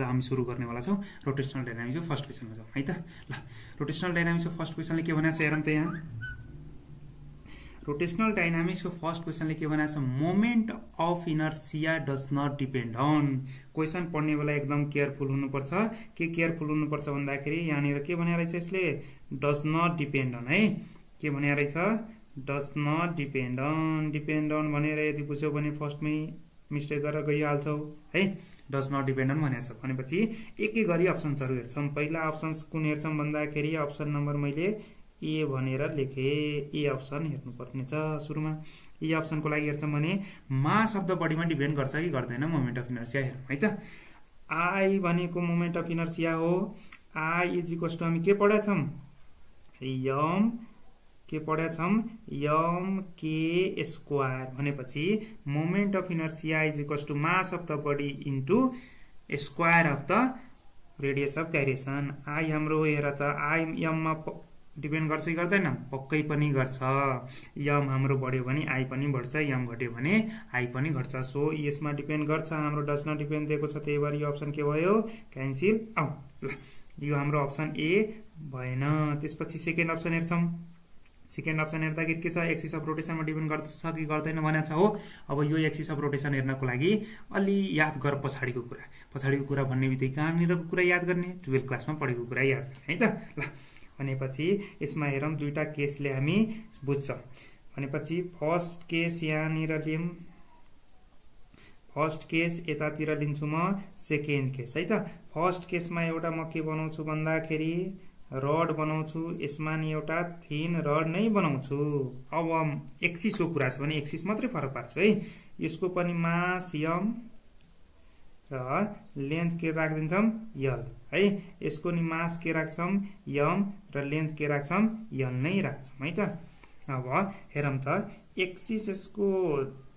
हामी सुरु गर्नेवाला छौँ रोटेसनल डाइनामिक्सको फर्स्ट क्वेसनमा जाउँ है त। ल रोटेसनल डाइनामिक्सको फर्स्ट क्वेसनले के भनेको छ हेरौँ त यहाँ। रोटेसनल डाइनामिक्सको फर्स्ट क्वेसनले के भनेको छ, moment of inertia does not depend on. Question पढ्ने बेला एकदम केयरफुल हुनुपर्छ। के केयरफुल हुनुपर्छ भन्दाखेरि यहाँनिर के भने रहेछ यसले, डज नट डिपेन्ड अन है। के भने रहेछ, does not depend on. Depend on भनेर यदि बुझ्यौ भने फर्स्टमै मिस्टेक गरेर गइहाल्छौ है। डज नट डिपेन्ड अन भनेको छ भनेपछि एक एक गरी अप्सन्सहरू हेर्छौँ। पहिला अप्सन्स कुन हेर्छौँ भन्दाखेरि अप्सन नम्बर मैले ए भनेर लेखेँ। ए अप्सन हेर्नुपर्ने छ सुरुमा। ए अप्सनको लागि हेर्छौँ भने मास अफ द बडीमा डिपेन्ड गर्छ कि गर्दैन मोमेन्ट अफ इनर्सिया हेरौँ है त। आई भनेको मोमेन्ट अफ इनर्सिया हो। आई इज इक्वल्स टु हामी के पढेछौँ, यम के पढेछौँ, यम के स्क्वायर भनेपछि moment of inertia is equals to mass of the body into square of the radius of gyration. I हाम्रो हेर त, आई यममा डिपेन्ड गर्छ कि गर्दैन, पक्कै पनि गर्छ। यम हाम्रो बढ्यो भने आई पनि बढ्छ, यम घट्यो भने आई पनि घट्छ। सो यसमा डिपेन्ड गर्छ, हाम्रो डज नट डिपेन्ड दिएको छ, त्यही भएर यो अप्सन के भयो, क्यान्सिल आउट। ल यो हाम्रो अप्सन ए भएन। त्यसपछि सेकेन्ड अप्सन हेर्छौँ। सेकेन्ड अप्सन हेर्दाखेरि के छ, एक्सिस अफ रोटेसनमा डिपेन्ड गर्छ कि गर्दैन भनेको छ हो। अब यो एक्सिस अफ रोटेसन हेर्नको लागि अलि याद गर पछाडिको कुरा। पछाडिको कुरा भन्ने बित्तिकै कहाँनिरको कुरा याद गर्ने, 12 क्लासमा पढेको कुरा याद गर्ने है त। ल भनेपछि यसमा हेरौँ, दुईवटा केसले हामी बुझ्छौँ। भनेपछि फर्स्ट केस यहाँनिर लिउँ, फर्स्ट केस यतातिर लिन्छु म, सेकेन्ड केस है त। फर्स्ट केसमा एउटा म के बनाउँछु भन्दाखेरि रड बनाउँछु। यसमा नि एउटा थिन रड नै बनाउँछु। अब एक्सिसको कुरा छ भने एक्सिस मात्रै फरक पार्छु है। यसको पनि मास यम र लेन्थ के राखिदिन्छौँ, यल है। यसको नि मास के राख्छौँ, यम र लेन्थ के राख्छौँ, यल नै राख्छौँ है त। अब हेरौँ त, एक्सिस यसको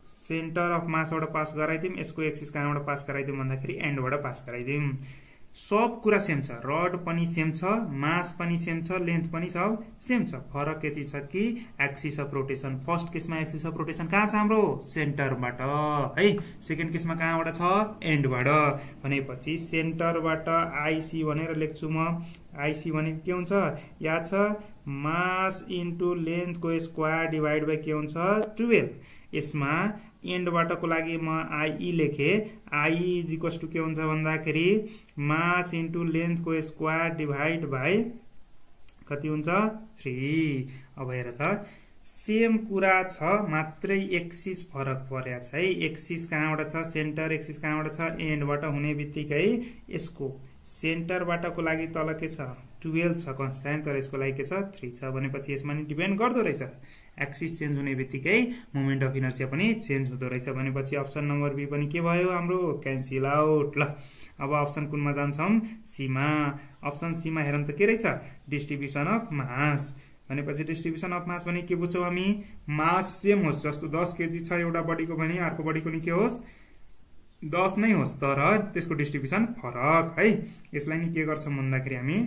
सेन्टर अफ मासबाट पास गराइदिउँ, यसको एक्सिस कहाँबाट पास गराइदिउँ भन्दाखेरि एन्डबाट पास गराइदिउँ। सब कुरा सेम छ, रड पनि सेम छ, मास पनि सेम छ, लेन्थ पनि सब सेम छ। फरक यति छ कि एक्सिस अफ रोटेसन, फर्स्ट केसमा एक्सिस अफ रोटेसन कहाँ छ हाम्रो, सेन्टरबाट है। सेकेन्ड केसमा कहाँबाट छ, एन्डबाट। भनेपछि सेन्टरबाट आइसी भनेर लेख्छु म। आइसी भनेको के हुन्छ याद छ, मास इन्टु लेन्थको स्क्वायर डिभाइड बाई के हुन्छ, 12। यसमा एन्डबाटको लागि म आइई लेखेँ। आई इज इक्वल्स टु के हुन्छ भन्दाखेरि मास इन्टु लेन्थको स्क्वायर डिभाइड बाई कति हुन्छ, 3। अब हेर त, सेम कुरा छ, मात्रै एक्सिस फरक परेको छ है। एक्सिस कहाँबाट छ, सेन्टर, एक्सिस कहाँबाट छ, एन्डबाट हुने बित्तिकै यसको सेन्टरबाटको लागि तल के छ, 12 छ कन्स्ट्यान्ट, तर यसको लागि के छ, 3 छ। भनेपछि यसमा नि डिपेन्ड गर्दो रहेछ। एक्सिस चेन्ज हुने बित्तिकै मोमेन्ट अफ इनर्सिया पनि चेन्ज हुँदो रहेछ। भनेपछि अप्सन नम्बर बी पनि के भयो हाम्रो, क्यान्सिल आउट। ल अब अप्सन कुनमा जान्छौँ, सीमा। अप्सन सीमा हेरौँ त के रहेछ, डिस्ट्रिब्युसन अफ मास। भनेपछि डिस्ट्रिब्युसन अफ मास भने के बुझ्छौँ हामी, मास सेम होस्, जस्तो 10 केजी छ एउटा बडीको भने अर्को बडीको नि के होस्, 10 नै होस्, तर त्यसको डिस्ट्रिब्युसन फरक है। यसलाई नि के गर्छौँ भन्दाखेरि हामी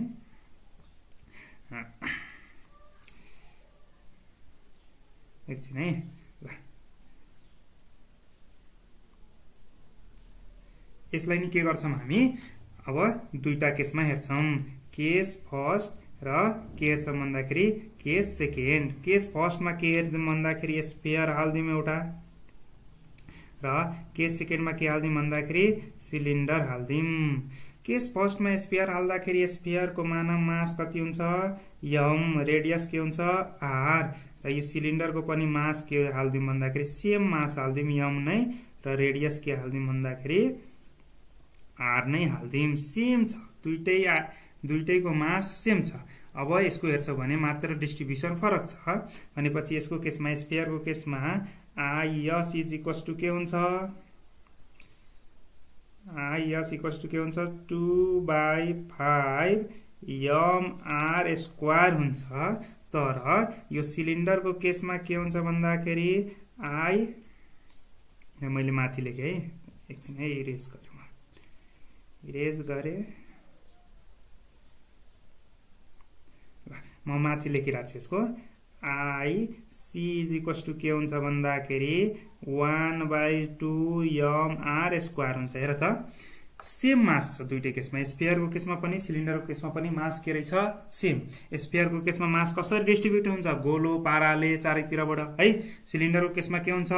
एकछिन है, यसलाई नि के गर्छौँ हामी, अब दुईटा केसमा हेर्छौँ। केस फर्स्ट र के हेर्छौँ भन्दाखेरि केस सेकेन्ड। केस फर्स्टमा के हेर्छौँ भन्दाखेरि स्फियर हालिदिउँ एउटा, र केस सेकेन्डमा के हालिदिउँ भन्दाखेरि सिलिन्डर हालिदिउँ। केस फर्स्टमा स्फियर हाल्दाखेरि स्फियरको मास कति हुन्छ, यम, रेडियस के हुन्छ, आर, र यो सिलिन्डरको पनि मास के हालिदिउँ भन्दाखेरि सेम मास हालिदिउँ, यम नै, र रेडियस के हालिदिउँ भन्दाखेरि आर नै हालिदिउँ। सेम छ, दुइटैको मास सेम छ। अब यसको हेर्छौँ भने मात्र डिस्ट्रिब्युसन फरक छ। भनेपछि यसको केसमा, स्फियरको केसमा आइएस इज इक्वल्स टु के हुन्छ, आइएस इक्वल्स टु के हुन्छ, 2/5 यम आर स्क्वायर हुन्छ। तर यो सिलिन्डरको केसमा के हुन्छ भन्दाखेरि आई, मैले माथि लेखेँ है, एकछिन है, इरेज गरेँ म, इरेज गरेँ, म माथि लेखिरहेको छु यसको। I C is equals to के हुन्छ भन्दाखेरि 1/2 यम आर स्क्वायर हुन्छ। हेर त, सेम मास छ दुईटै केसमा, स्फियरको केसमा पनि सिलिन्डरको केसमा पनि मास के रहेछ सेम। स्फियरको केसमा मास कसरी डिस्ट्रिब्युट हुन्छ गोलो पाराले चारैतिरबाट है, सिलिन्डरको केसमा के हुन्छ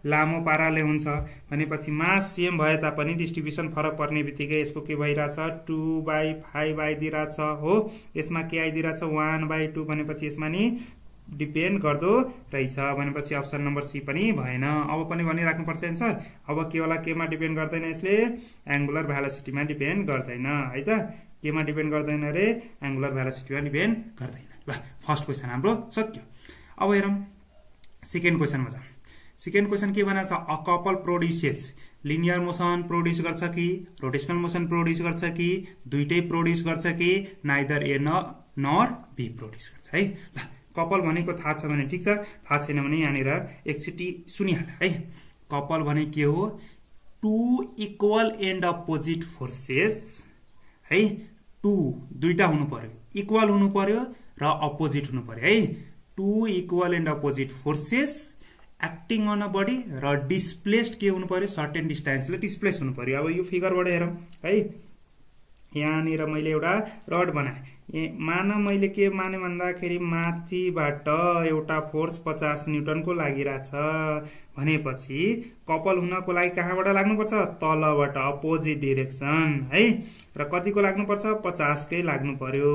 लामो पाराले हुन्छ भनेपछि मास सेम भए तापनि डिस्ट्रिब्युसन फरक पर्ने बित्तिकै यसको के भइरहेछ 2/5 आइदिरहेछ हो, यसमा के आइदिरहेछ 1/2 भनेपछि यसमा नि डिपेन्ड गर्दो रहेछ भनेपछि अप्सन नम्बर सी पनि भएन। अब पनि भनिराख्नुपर्छ एन्सर, अब के होला केमा डिपेन्ड गर्दैन, यसले एङ्गुलर भेलोसिटीमा डिपेन्ड गर्दैन है त, केमा डिपेन्ड गर्दैन रे एङ्गुलर भेलोसिटीमा डिपेन्ड गर्दैन। ल फर्स्ट क्वेसन हाम्रो सक्यो। अब हेरौँ सेकेन्ड क्वेसनमा जाउँ। सेकेन्ड क्वेसन के भनेको छ a couple produces, linear motion produce गर्छ कि रोटेसनल मोसन प्रोड्युस गर्छ कि दुईटै प्रोड्युस गर्छ कि neither A nor B produce गर्छ है। ल कपल भनेको थाहा छ भने ठिक छ, थाहा छैन भने यहाँनिर एकचोटि सुनिहाल है। कपल भने के हो, two equal and opposite forces है, टु दुईटा हुनु पर्यो, इक्वल हुनु पर्यो र अपोजिट हुनु पर्यो है। Two equal and opposite forces acting on a body र डिस्प्लेस्ड के हुनु पर्यो सर्टेन डिस्टेन्सले डिस्प्लेस हुनु पर्यो। अब यो फिगरबाट हेरौँ है, यहाँनिर मैले एउटा रड बनाएँ, मान मैले के माने भन्दाखेरि माथिबाट एउटा फोर्स 50 न्युटनको लागिरहेछ भनेपछि कपल हुनको लागि कहाँबाट लाग्नुपर्छ तलबाट अपोजिट डिरेक्सन है, र कतिको लाग्नुपर्छ 50 कै लाग्नु पर्यो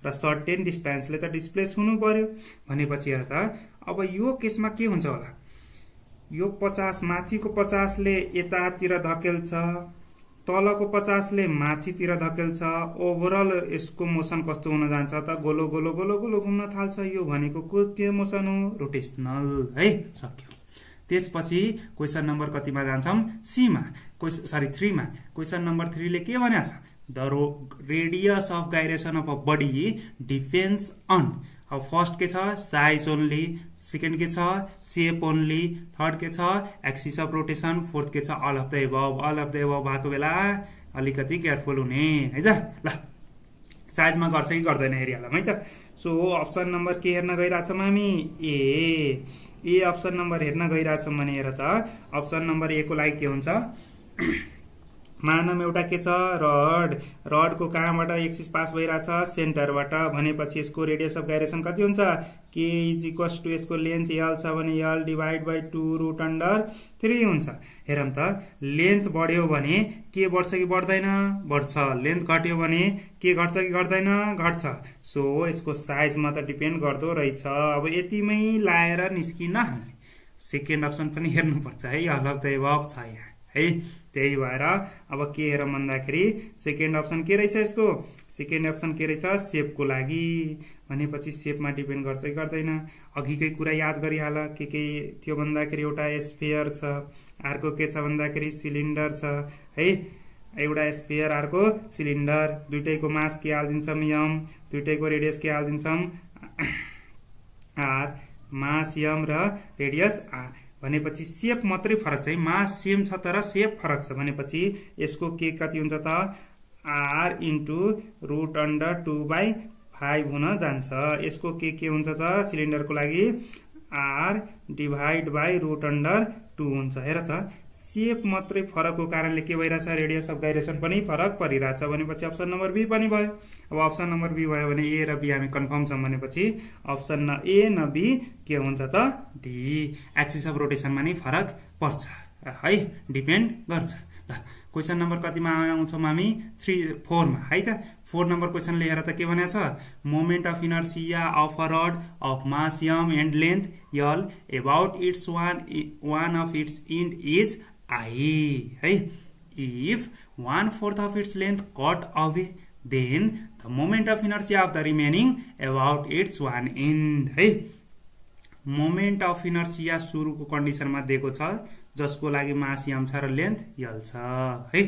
र सर्टेन डिस्टेन्सले त डिस्प्लेस हुनु पर्यो भनेपछि हेर त अब यो केसमा के हुन्छ होला, यो 50 माथिको 50 ले यतातिर धकेल्छ, तलको 50 ले माथितिर धकेल्छ, ओभरअल यसको मोसन कस्तो हुन जान्छ त गोलो गोलो गोलो गोलो घुम्न थाल्छ। यो भनेको के मोसन हो रोटेसनल है, सक्यो। त्यसपछि क्वेसन नम्बर कतिमा जान्छौँ सीमा, सरी 3 मा। क्वेसन नम्बर 3 ले के भनेको छ the radius of gyration of a body depends on, अब फर्स्ट के छ साइज ओन्ली, सेकेन्ड के छ सेप ओन्ली, थर्ड के छ एक्सिस अफ रोटेसन, फोर्थ के छ all of the above. All of the above भएको बेला अलिकति केयरफुल हुने है त। ल साइजमा गर्छ कि गर्दैन हेरिहालौँ है त। सो अप्सन नम्बर के हेर्न गइरहेछौँ हामी ए अप्सन नम्बर हेर्न गइरहेछौँ भने हेर त अप्सन नम्बर ए को लागि के हुन्छ मानम एउटा के छ रड, रडको कहाँबाट एक्सिस पास भइरहेछ सेन्टरबाट भनेपछि यसको रेडियस अफ गाइरेसन कति हुन्छ के इज इक्वल्स टु यसको लेन्थ यल छ भने यल डिभाइड बाई 2 रुट अन्डर 3 हुन्छ। हेरौँ त लेन्थ बढ्यो भने के बढ्छ कि बढ्दैन बढ्छ, लेन्थ घट्यो भने के घट्छ कि घट्दैन घट्छ। सो यसको साइजमा त डिपेन्ड गर्दो रहेछ। अब यतिमै लाएर निस्किन सेकेन्ड अप्सन पनि हेर्नुपर्छ है, अल अफ द एबभ छ यहाँ है। त्यही भएर अब के हेरौँ भन्दाखेरि सेकेन्ड अप्सन के रहेछ यसको, सेकेन्ड अप्सन के रहेछ सेपको लागि भनेपछि सेपमा डिपेन्ड गर्छ कि गर्दैन। अघिकै कुरा याद गरिहाल के थियो भन्दाखेरि एउटा स्फियर छ, अर्को के छ भन्दाखेरि सिलिन्डर छ है, एउटा स्फियर अर्को सिलिन्डर, दुईटैको मास के हालिदिन्छौँ यम, दुईटैको रेडियस के हालिदिन्छौँ आर, मास यम र रेडियस आर भनेपछि सेप मात्रै फरक छ है, मास सेम छ तर सेप फरक छ भनेपछि यसको के कति हुन्छ त आर इन्टु रुट अन्डर 2/5 हुन जान्छ। यसको के हुन्छ त सिलिन्डरको लागि R divide by root under 2 हुन्छ। हेर त सेप मात्रै फरकको कारणले के भइरहेछ रेडियस अफ गाइरेसन पनि फरक परिरहेछ भनेपछि अप्सन नम्बर बी पनि भयो। अब अप्सन नम्बर बी भयो भने ए र बी हामी कन्फर्म छौँ भनेपछि अप्सन न ए न बी के हुन्छ त डी, एक्सिस अफ रोटेसनमा नै फरक पर्छ है, डिपेन्ड गर्छ। ल क्वेसन नम्बर कतिमा आउँछौँ हामी 4 मा है त। 4 नम्बर क्वेसनले हेर त के भनेको छ moment of inertia of a rod of mass M and length L about its one of its end is I है, if 1/4 of its length cut away then the moment of inertia of the remaining about its one end है। Moment of inertia सुरुको कन्डिसनमा दिएको छ जसको लागि मास यम छ र लेन्थ यल छ है।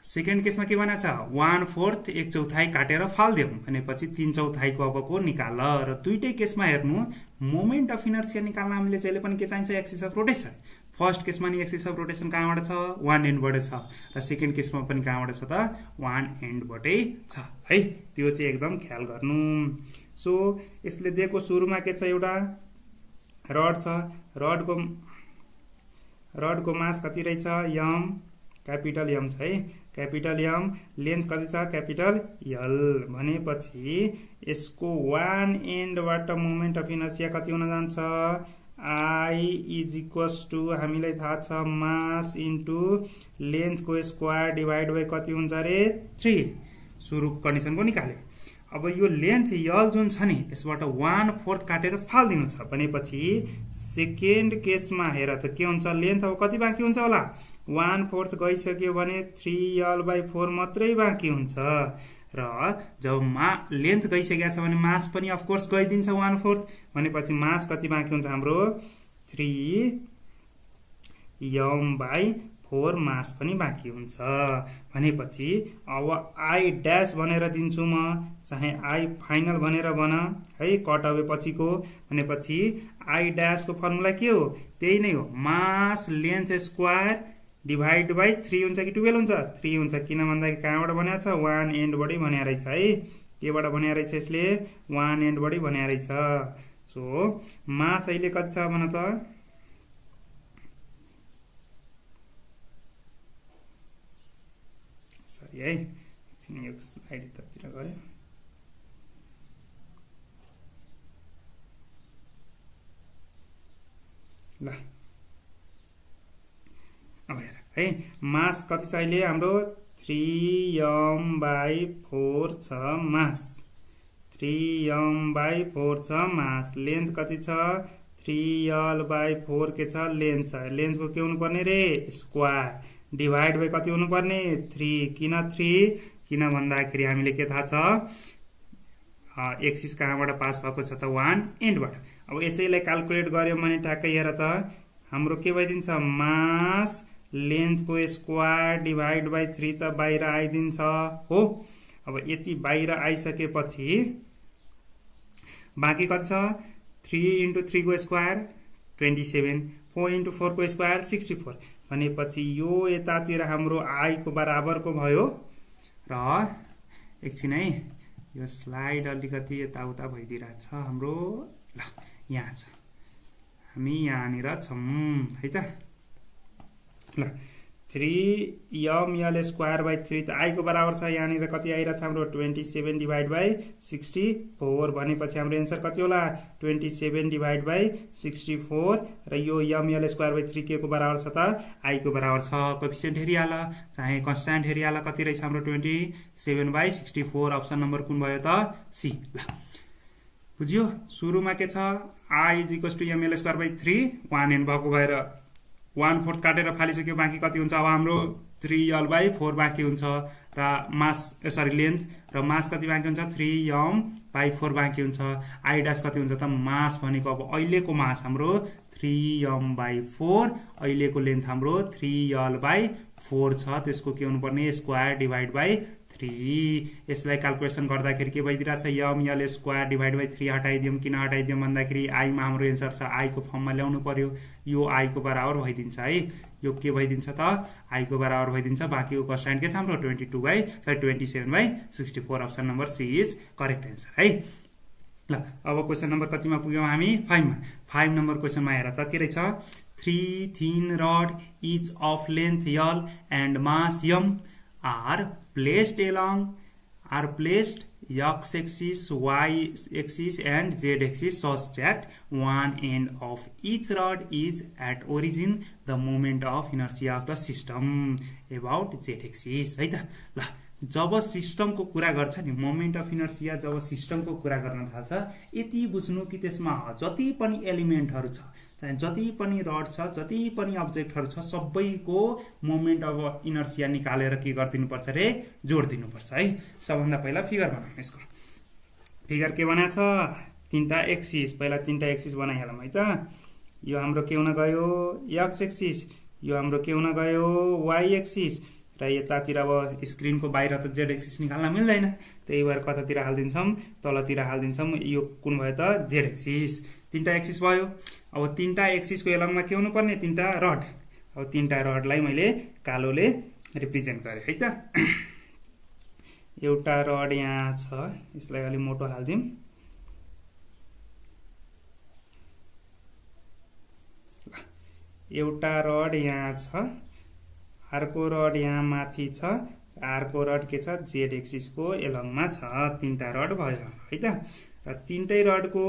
सेकेन्ड केसमा के भनेको छ 1/4 1/4 काटेर फाल्दियौँ भनेपछि 3/4 को अबको निकाल, र दुईटै केसमा हेर्नु मोमेन्ट अफ इनर्सिया निकाल्न हामीले जहिले पनि के चाहिन्छ एक्सिस अफ रोटेसन। फर्स्ट केसमा नि एक्सिस अफ रोटेसन कहाँबाट छ 1 एन्डबाट छ र सेकेन्ड केसमा पनि कहाँबाट छ त 1 एन्डबाटै छ है, त्यो चाहिँ एकदम ख्याल गर्नु। सो यसले दिएको सुरुमा के छ एउटा रड छ, रडको मास कति रहेछ यम क्यापिटल एम छ है, क्यापिटल एम। लेन्थ कति छ क्यापिटल एल भनेपछि यसको वान एन्डबाट मोमेन्ट अफ इनर्सिया कति हुन जान्छ, आई इज इक्वल्स टु हामीलाई थाहा छ मास इन्टु लेन्थको स्क्वायर डिभाइड बाई कति हुन्छ अरे 3। सुरुको कन्डिसन को निकाल्यो। अब यो लेन्थ यल जुन छ नि यसबाट 1/4 काटेर फाल्दिनु छ भनेपछि सेकेन्ड केसमा हेर त के हुन्छ, लेन्थ अब कति बाँकी हुन्छ होला, 1/4 गइसक्यो भने 3l/4 मात्रै बाँकी हुन्छ। र जब लेन्थ गइसकेको छ भने मास पनि अफकोर्स गइदिन्छ 1/4 भनेपछि मास कति बाँकी हुन्छ हाम्रो 3m/4 मास पनि बाँकी हुन्छ। भनेपछि अब आई ड्यास भनेर दिन्छु म, चाहे आई फाइनल भनेर भन है, कट अवे पछिको। भनेपछि आई ड्यासको फर्मुला के हो, त्यही नै हो, मास लेन्थ स्क्वायर डिभाइड बाई 3 हुन्छ कि 12 हुन्छ, 3 हुन्छ। किन भन्दाखेरि कहाँबाट भनेको छ, वान एन्डबाटै भनेको रहेछ है, केबाट भनेको रहेछ यसले, वान एन्डबाटै भनेको रहेछ। सो मास अहिले कति छ भन त, सरी है एकछिन यो स्लाइड यतातिर गऱ्यो। ल अब हेर है, मास कति छ अहिले हाम्रो 3m/4 छ मास, 3m/4 छ मास। लेन्थ कति छ 3l/4 के छ लेन्थ छ, लेन्थको के हुनुपर्ने रे स्क्वायर डिभाइड बाई कति हुनुपर्ने 3। किन 3, किन भन्दाखेरि हामीले के थाहा छ, एक्सिस कहाँबाट पास भएको छ त वान एन्डबाट। अब यसैलाई क्याल्कुलेट गर्यो भने ठ्याक्कै हेर त हाम्रो के भइदिन्छ, मास लेन्थको स्क्वायर डिभाइड बाई 3 त बाहिर आइदिन्छ हो। अब यति बाहिर आइसकेपछि बाँकी कति छ, 3 × 3 को स्क्वायर 27, 4 × 4 को स्क्वायर 64। भनेपछि यो यतातिर हाम्रो आई को बराबरको भयो। र एकछिन है यो स्लाइड अलिकति यताउता भइदिरहेछ हाम्रो। ल यहाँ छ, हामी यहाँनिर छौँ है त। ल 3m/2/3 त आई को बराबर छ, यहाँनिर कति आइरहेछ हाम्रो 27 डिभाइड बाई 64। भनेपछि हाम्रो एन्सर कति होला 27 डिभाइड बाई 64। र यो m/2/3 के को बराबर छ त, आई को बराबर छ। कोएफिसिएन्ट हेरिहाल चाहे कन्स्ट्यान्ट हेरिहाल, कति रहेछ हाम्रो 27/64। अप्सन नम्बर कुन भयो त, सी। ल बुझ्यो, सुरुमा के छ, I is equals to m/2/3, one and भएको भएर 1/4 काटेर फालिसक्यो, बाँकी कति हुन्छ अब हाम्रो 3l/4 बाँकी हुन्छ। र मास सरी लेन्थ र मास कति बाँकी हुन्छ 3m/4 बाँकी हुन्छ। आई ड्यास कति हुन्छ त, मास भनेको अब अहिलेको मास हाम्रो 3m/4, अहिलेको लेन्थ हाम्रो 3l/4 छ, त्यसको के हुनुपर्ने स्क्वायर डिभाइड बाई 3। यसलाई क्याल्कुलेसन गर्दाखेरि के भइदिरहेछ, m/l² डिभाइड बाई 3 हटाइदियौँ। किन हटाइदियौँ भन्दाखेरि आईमा हाम्रो एन्सर छ, आई को फर्ममा ल्याउनु पर्यो। यो आई को बराबर भइदिन्छ है, यो के भइदिन्छ त, आई को बराबर भइदिन्छ। बाँकीको कन्स्ट्यान्ट के छ हाम्रो 27/64। Option number C is correct answer है। ल अब क्वेसन नम्बर कतिमा पुग्यौँ हामी, 5 मा। 5 नम्बर क्वेसनमा हेर त के रहेछ, 3 thin rod each of length L and mass m are placed x axis, y axis and z axis such that one end of each rod is at origin, the moment of inertia of the system about z axis है त। ल जब सिस्टमको कुरा गर्छ नि, moment of inertia जब सिस्टमको कुरा गर्न थाल्छ, यति बुझ्नु कि त्यसमा जति पनि एलिमेन्टहरू छ, चाहे जति पनि रड छ, जति पनि अब्जेक्टहरू छ, सबैको मोमेन्ट अफ इनर्सिया निकालेर के गरिदिनुपर्छ रे, जोडिदिनुपर्छ है। सबभन्दा पहिला फिगर बनाऊँ। यसको फिगर के बनाएको छ, 3टा एक्सिस, पहिला 3टा एक्सिस बनाइहालौँ है त। यो हाम्रो के हुन गयो एक्स एक्सिस, यो हाम्रो के हुन गयो वाई एक्सिस, र यतातिर अब स्क्रिनको बाहिर त जेड एक्सिस निकाल्न मिल्दैन, त्यही भएर कतातिर हालिदिन्छौँ, तलतिर हालिदिन्छौँ। यो कुन भयो त, जेड एक्सिस। 3टा एक्सिस भयो। अब 3टा एक्सिसको एलङमा के हुनुपर्ने, 3टा रड। अब 3टा रडलाई मैले कालोले रिप्रेजेन्ट गरेँ है त। एउटा रड यहाँ छ, यसलाई अलि मोटो हालिदिउँ। एउटा रड यहाँ छ, अर्को रड यहाँ माथि छ, अर्को रड के छ जेड एक्सिसको एलङमा छ। तीनटा रड भयो है त। र तीनटै रडको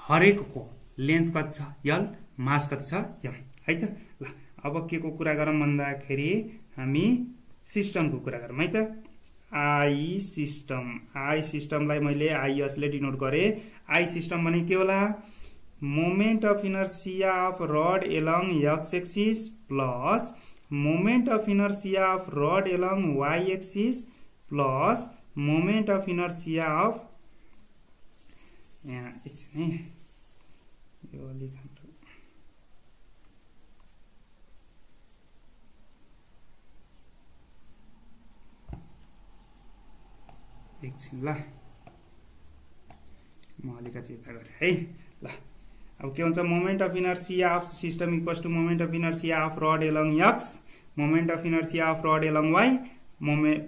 हरेकको लेन्थ कति छ यल, मास कति छ यम है त। ल अब के को कुरा गरौँ भन्दाखेरि हामी सिस्टमको कुरा गरौँ है त। आई सिस्टमलाई मैले आइएस ले डिनोट गरे। आई सिस्टम भने के होला, moment of inertia of rod along x axis plus moment of inertia of rod along y axis plus moment of inertia of, यहाँ एकछिन है यो अलिक हाम्रो एकछिन ल म अलिकति यता गरेँ है। ल अब के हुन्छ, moment of inertia of system equals to moment of inertia of rod along x, moment of inertia of rod along y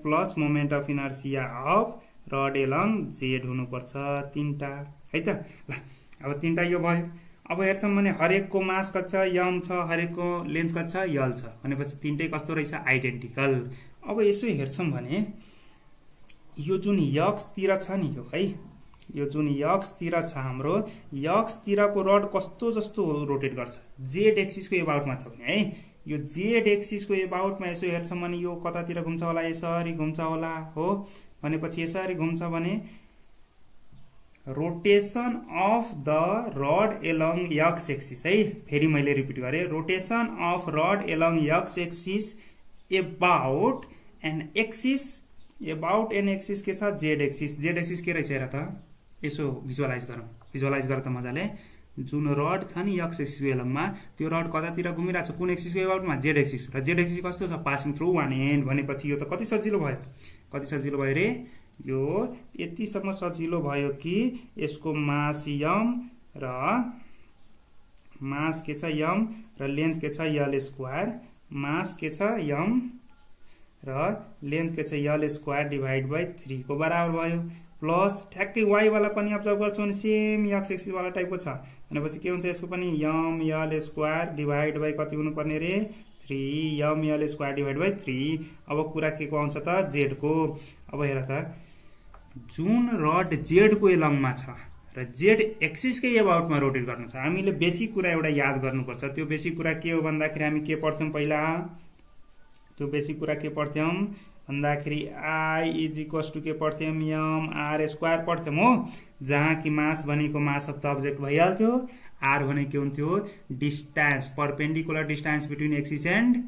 plus moment of inertia of rod along z हुनुपर्छ। तीनटा है त। ल अब तीनटा यो भयो। अब हेर्छौँ भने हरेकको मास कति छ यम छ, हरेकको लेन्थ कति छ यल छ भनेपछि तीनटै कस्तो रहेछ आइडेन्टिकल। अब यसो हेर्छौँ भने यो जुन यक्स तिर छ नि यो है, यो जुन यक्स तिर छ हाम्रो, यक्स तिरको रड कस्तो जस्तो रोटेट गर्छ, जेड एक्सिसको एबाउटमा छ भने है, यो जेड एक्सिसको एबाउटमा यसो हेर्छौँ भने यो कतातिर घुम्छ होला, यसरी घुम्छ होला हो। भनेपछि यसरी घुम्छ भने rotation of the rod along x axis है, फेरि मैले रिपिट गरेँ, rotation of rod along x axis about an axis, about an axis के छ जेड एक्सिस। जेड एक्सिस के रहेछ हेर त, यसो भिजुअलाइज गरौँ, भिजुअलाइज गर त मजाले। जुन रड छ नि एक्स एक्सिसको एलङमा, त्यो रड कतातिर घुमिरहेको छ कुन एक्सिसको एबाउटमा जेड एक्सिस, र जेड एक्सिस कस्तो छ पासिङ थ्रु वान एन्ड। भनेपछि यो त कति सजिलो भयो, कति सजिलो भयो रे, यो यतिसम्म सजिलो भयो कि यसको मास यम र मास के छ यम र लेन्थ के छ यल स्क्वायर, मास के छ यम र लेन्थ के छ यल स्क्वायर डिभाइड बाई 3 को बराबर भयो। प्लस ठ्याक्कै वाई वाला पनि अब्जर्भ गर्छौँ भने सेम एक्स एक्सिस वाला टाइपको छ भनेपछि के हुन्छ यसको पनि यम यल स्क्वायर डिभाइड बाई कति हुनुपर्ने रे 3, यम यल स्क्वायर डिभाइड बाई 3। अब कुरा के को आउँछ त जेड को। अब हेर त जुन रड जेड को एलङमा छ र जेड एक्सिसकै एबाउटमा रोटेट गर्नु छ, हामीले बेसिक कुरा एउटा याद गर्नुपर्छ। त्यो बेसिक कुरा के हो भन्दाखेरि हामी के पढ्थ्यौँ पहिला, त्यो बेसिक कुरा के पढ्थ्यौँ भन्दाखेरि आई इज इक्वल्स टु के पढ्थ्यौँ यम आर स्क्वायर पढ्थ्यौँ हो, जहाँ कि मास भनेको मास अफ द अब्जेक्ट भइहाल्थ्यो, आर भने के हुन्थ्यो distance, perpendicular distance between axis and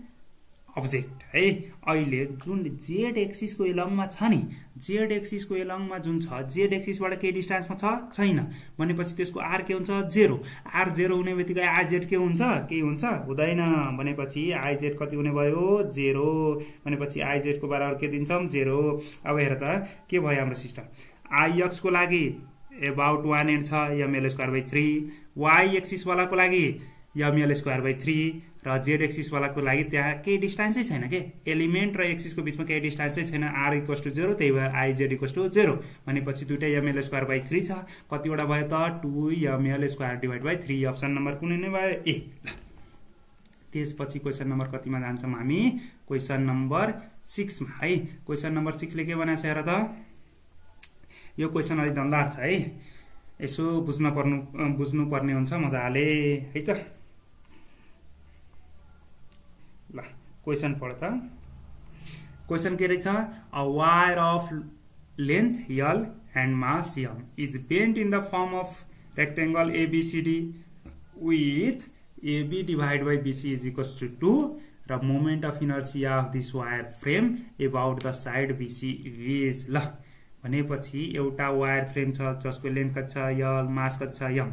object है। अहिले जुन जेड एक्सिसको एलङमा छ नि, जेड एक्सिसको एलङमा जुन छ जेड एक्सिसबाट केही डिस्टेन्समा छ छैन भनेपछि त्यसको आर के हुन्छ 0। आर 0 हुने बित्तिकै आइजेड के हुन्छ, केही हुन्छ हुँदैन। भनेपछि आइजेड कति हुने भयो 0, भनेपछि आइजेड को बराबर के दिन्छौँ 0। अब हेर त के भयो हाम्रो सिस्टम, आइएक्स को लागि एबाउट 1 एन्ड छ M L square by 3, Y axis वालाको लागि एमएल स्क्वायर बाई 3 र जेड एक्सिस वालाको लागि त्यहाँ केही डिस्टेन्सै छैन के, एलिमेन्ट र एक्सिसको बिचमा केही डिस्टेन्सै छैन, आर इक्वल्स टु 0, त्यही भएर आइजेड इक्वल्स टु 0। भनेपछि दुइटै एमएल स्क्वायर बाई 3 छ, कतिवटा भयो त 2 ML square divide by 3। Option number कुनै नै भयो ए। त्यसपछि क्वेसन नम्बर कतिमा जान्छौँ हामी, क्वेसन नम्बर 6 मा है। क्वेसन नम्बर 6 ले के भनेको छ हेर त, यो क्वेसन अलि दमदार छ है, यसो बुझ्नु पर्ने हुन्छ मजाले है त। ल क्वेसन पढ त, क्वेसन के रहेछ, a wire of length L and mass M is bent in the form of rectangle A B C D with AB divided by BC is equals to 2 र moment of inertia of this wire frame about the side BC is। ल भनेपछि एउटा wire frame छ जसको length कति छ यल, मास कति छ यम,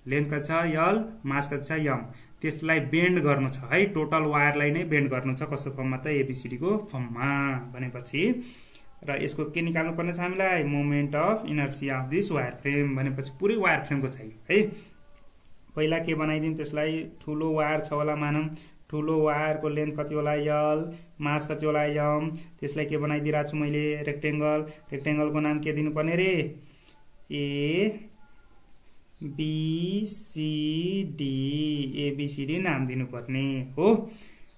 लेन्थ कति छ यल, मास कति छ यम, त्यसलाई बेन्ड गर्नु छ है, टोटल वायरलाई नै बेन्ड गर्नु छ कस्तो फर्ममा त एबीसीडी को फर्ममा। भनेपछि र यसको के निकाल्नु पर्ने छ हामीलाई, moment of inertia of this wire frame. भनेपछि पुरै वायर फ्रेमको चाहियो है। पहिला के बनाइदिउँ त्यसलाई, ठुलो वायर छ होला मानौँ, ठुलो वायरको लेन्थ कति होला यल, मास कति होला यम, त्यसलाई के बनाइदिरहेको छु मैले रेक्टेंगल, रेक्टेंगलको नाम के दिनुपर्ने रे A B C D, ABCD नाम दिनुपर्ने हो।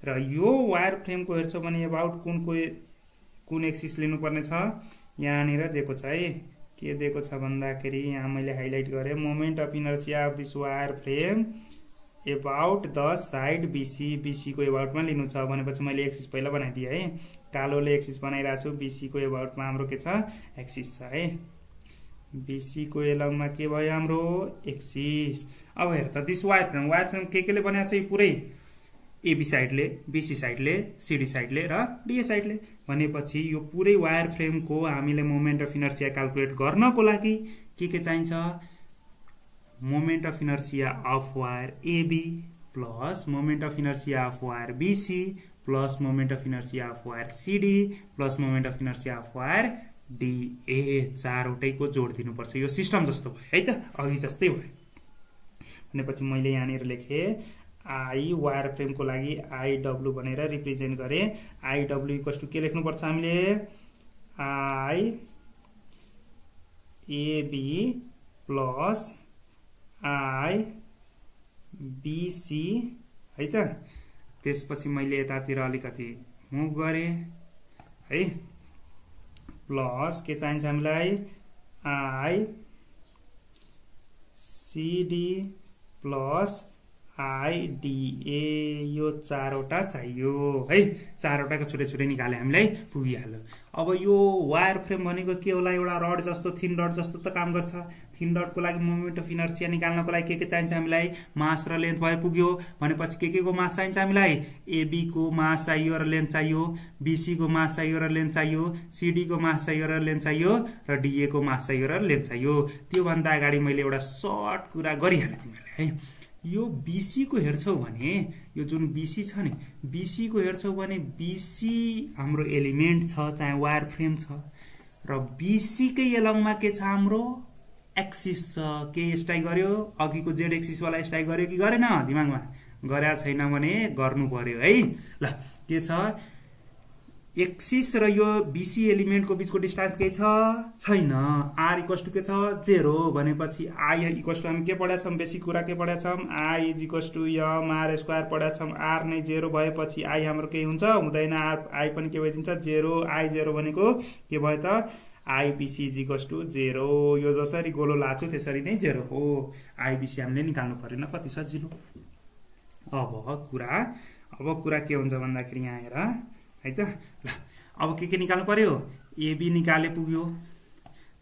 र यो वायर फ्रेमको हेर्छौँ भने अबाउट कुन एक्सिस लिनुपर्ने छ यहाँनिर दिएको छ है। के दिएको छ भन्दाखेरि यहाँ मैले हाइलाइट गरेँ moment of inertia of this wire frame about the side B C. बीसीको एबाउटमा लिनु छ भनेपछि मैले एक्सिस पहिला बनाइदिएँ है। कालोले एक्सिस बनाइरहेको छु। बीसीको एबाउटमा हाम्रो के छ एक्सिस छ है। बीसीको एलङमा के भयो हाम्रो एक्सिस। अब हेर त दिस वायर फ्रेम केले बनाएको छ पुरै एबी साइडले, बीसी साइडले, सीडी साइडले र डीए साइडले भनेपछि यो पुरै वायर फ्रेमको हामीले मोमेन्ट अफ इनर्सिया क्याल्कुलेट गर्नको लागि के चाहिन्छ moment of inertia of wire A B plus moment of inertia of wire B C plus moment of inertia of wire C D plus moment of inertia of wire D A. चारवटैको जोड दिनुपर्छ। यो system जस्तो भयो है त, अघि जस्तै भयो भनेपछि मैले यहाँनिर लेखेँ आई वायर फ्रेमको लागि आईडब्लु भनेर रिप्रेजेन्ट गरेँ। आईडब्लु इक्वल्स टु के लेख्नुपर्छ हामीले I AB plus I BC है त। त्यसपछि मैले यतातिर अलिकति मुभ गरेँ है प्लस के चाहिन्छ हामीलाई आई सीडी प्लस आईडीए। यो चारवटा चाहियो है। चारवटाको छुट्टै छुट्टै निकाले हामीलाई पुगिहाल्यो। अब यो वायर फ्रेम भनेको के होला एउटा रड जस्तो थिन रड जस्तो त काम गर्छ। थिन रडको लागि मोमेन्ट अफ इनर्सिया निकाल्नको लागि के चाहिन्छ हामीलाई मास र लेन्थ भयो पुग्यो भनेपछि के को मास चाहिन्छ हामीलाई एबी को मास चाहियो र लेन्थ चाहियो, बीसी को मास चाहियो र लेन्थ चाहियो, सीडी को मास चाहियो र लेन्थ चाहियो र डीए को मास चाहियो र लेन्थ चाहियो। त्यो भन्दा अगाडि मैले एउटा सर्ट कुरा गरिहालेँ तिमीलाई है। यो बीसी को हेर्छौ भने यो जुन बीसी छ नि बीसी को हेर्छौ भने बीसी हाम्रो एलिमेन्ट छ चाहे वायर फ्रेम छ र बीसी कै एलङमा के छ हाम्रो एक्सिस छ। के स्ट्राइक गर्यो अघिको जेड एक्सिस वाला स्ट्राइक गर्यो कि गरेन दिमागमा गरेको छैन भने गर्नु पर्यो है। ल के छ एक्सिस र यो बीसी एलिमेन्टको बीचको डिस्टेन्स के छ छैन। आर इक्वल्स टु के छ 0 भनेपछि आई इक्वल्स टु हामी के पढाएको छौँ बेसिक कुरा के पढाएको छौँ I is equals to M R square पढाएको छौँ। आर नै 0 भएपछि आई हाम्रो के हुन्छ हुँदैन। आर आई पनि के भइदिन्छ 0। आई 0 भनेको के भयो त आईबीसी इज इक्वल्स टु 0। यो जसरी गोलो लाछु त्यसरी नै 0 हो। आईबीसी हामीले निकाल्नु परेन कति सजिलो। अब कुरा के हुन्छ भन्दाखेरि यहाँ हेर है त। ल अब के निकाल्नु पर्यो एबी निकाले पुग्यो,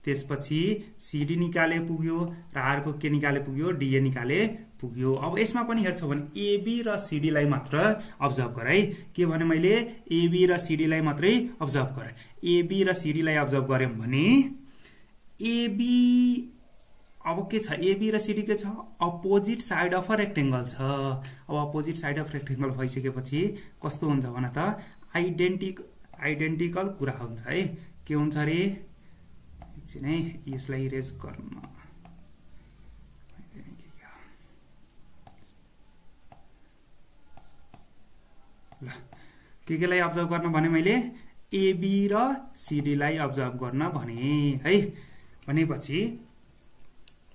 त्यसपछि सीडी निकाले पुग्यो र आरको के निकाले पुग्यो डीए निकाले पुग्यो। अब यसमा पनि हेर्छौ भने एबी र सीडी लाई मात्र अब्जर्भ गर है। के भने मैले एबी र सीडी लाई मात्रै अब्जर्भ गरे। एबी र सीडी लाई अब्जर्भ गर्यौं भने एबी अब के छ एबी र सीडी के छ opposite side of a rectangle छ। अब अपोजिट साइड अफ रेक्टेंगल भइसकेपछि कस्तो हुन्छ भन त आइडेन्टिकल कुरा हुन्छ है। के हुन्छ रे एकछिन है यसलाई इरेज गर्न ल के लाई अब्जर्भ गर्न भने मैले एबी र सीडी लाई अब्जर्भ गर्न भने है। भनेपछि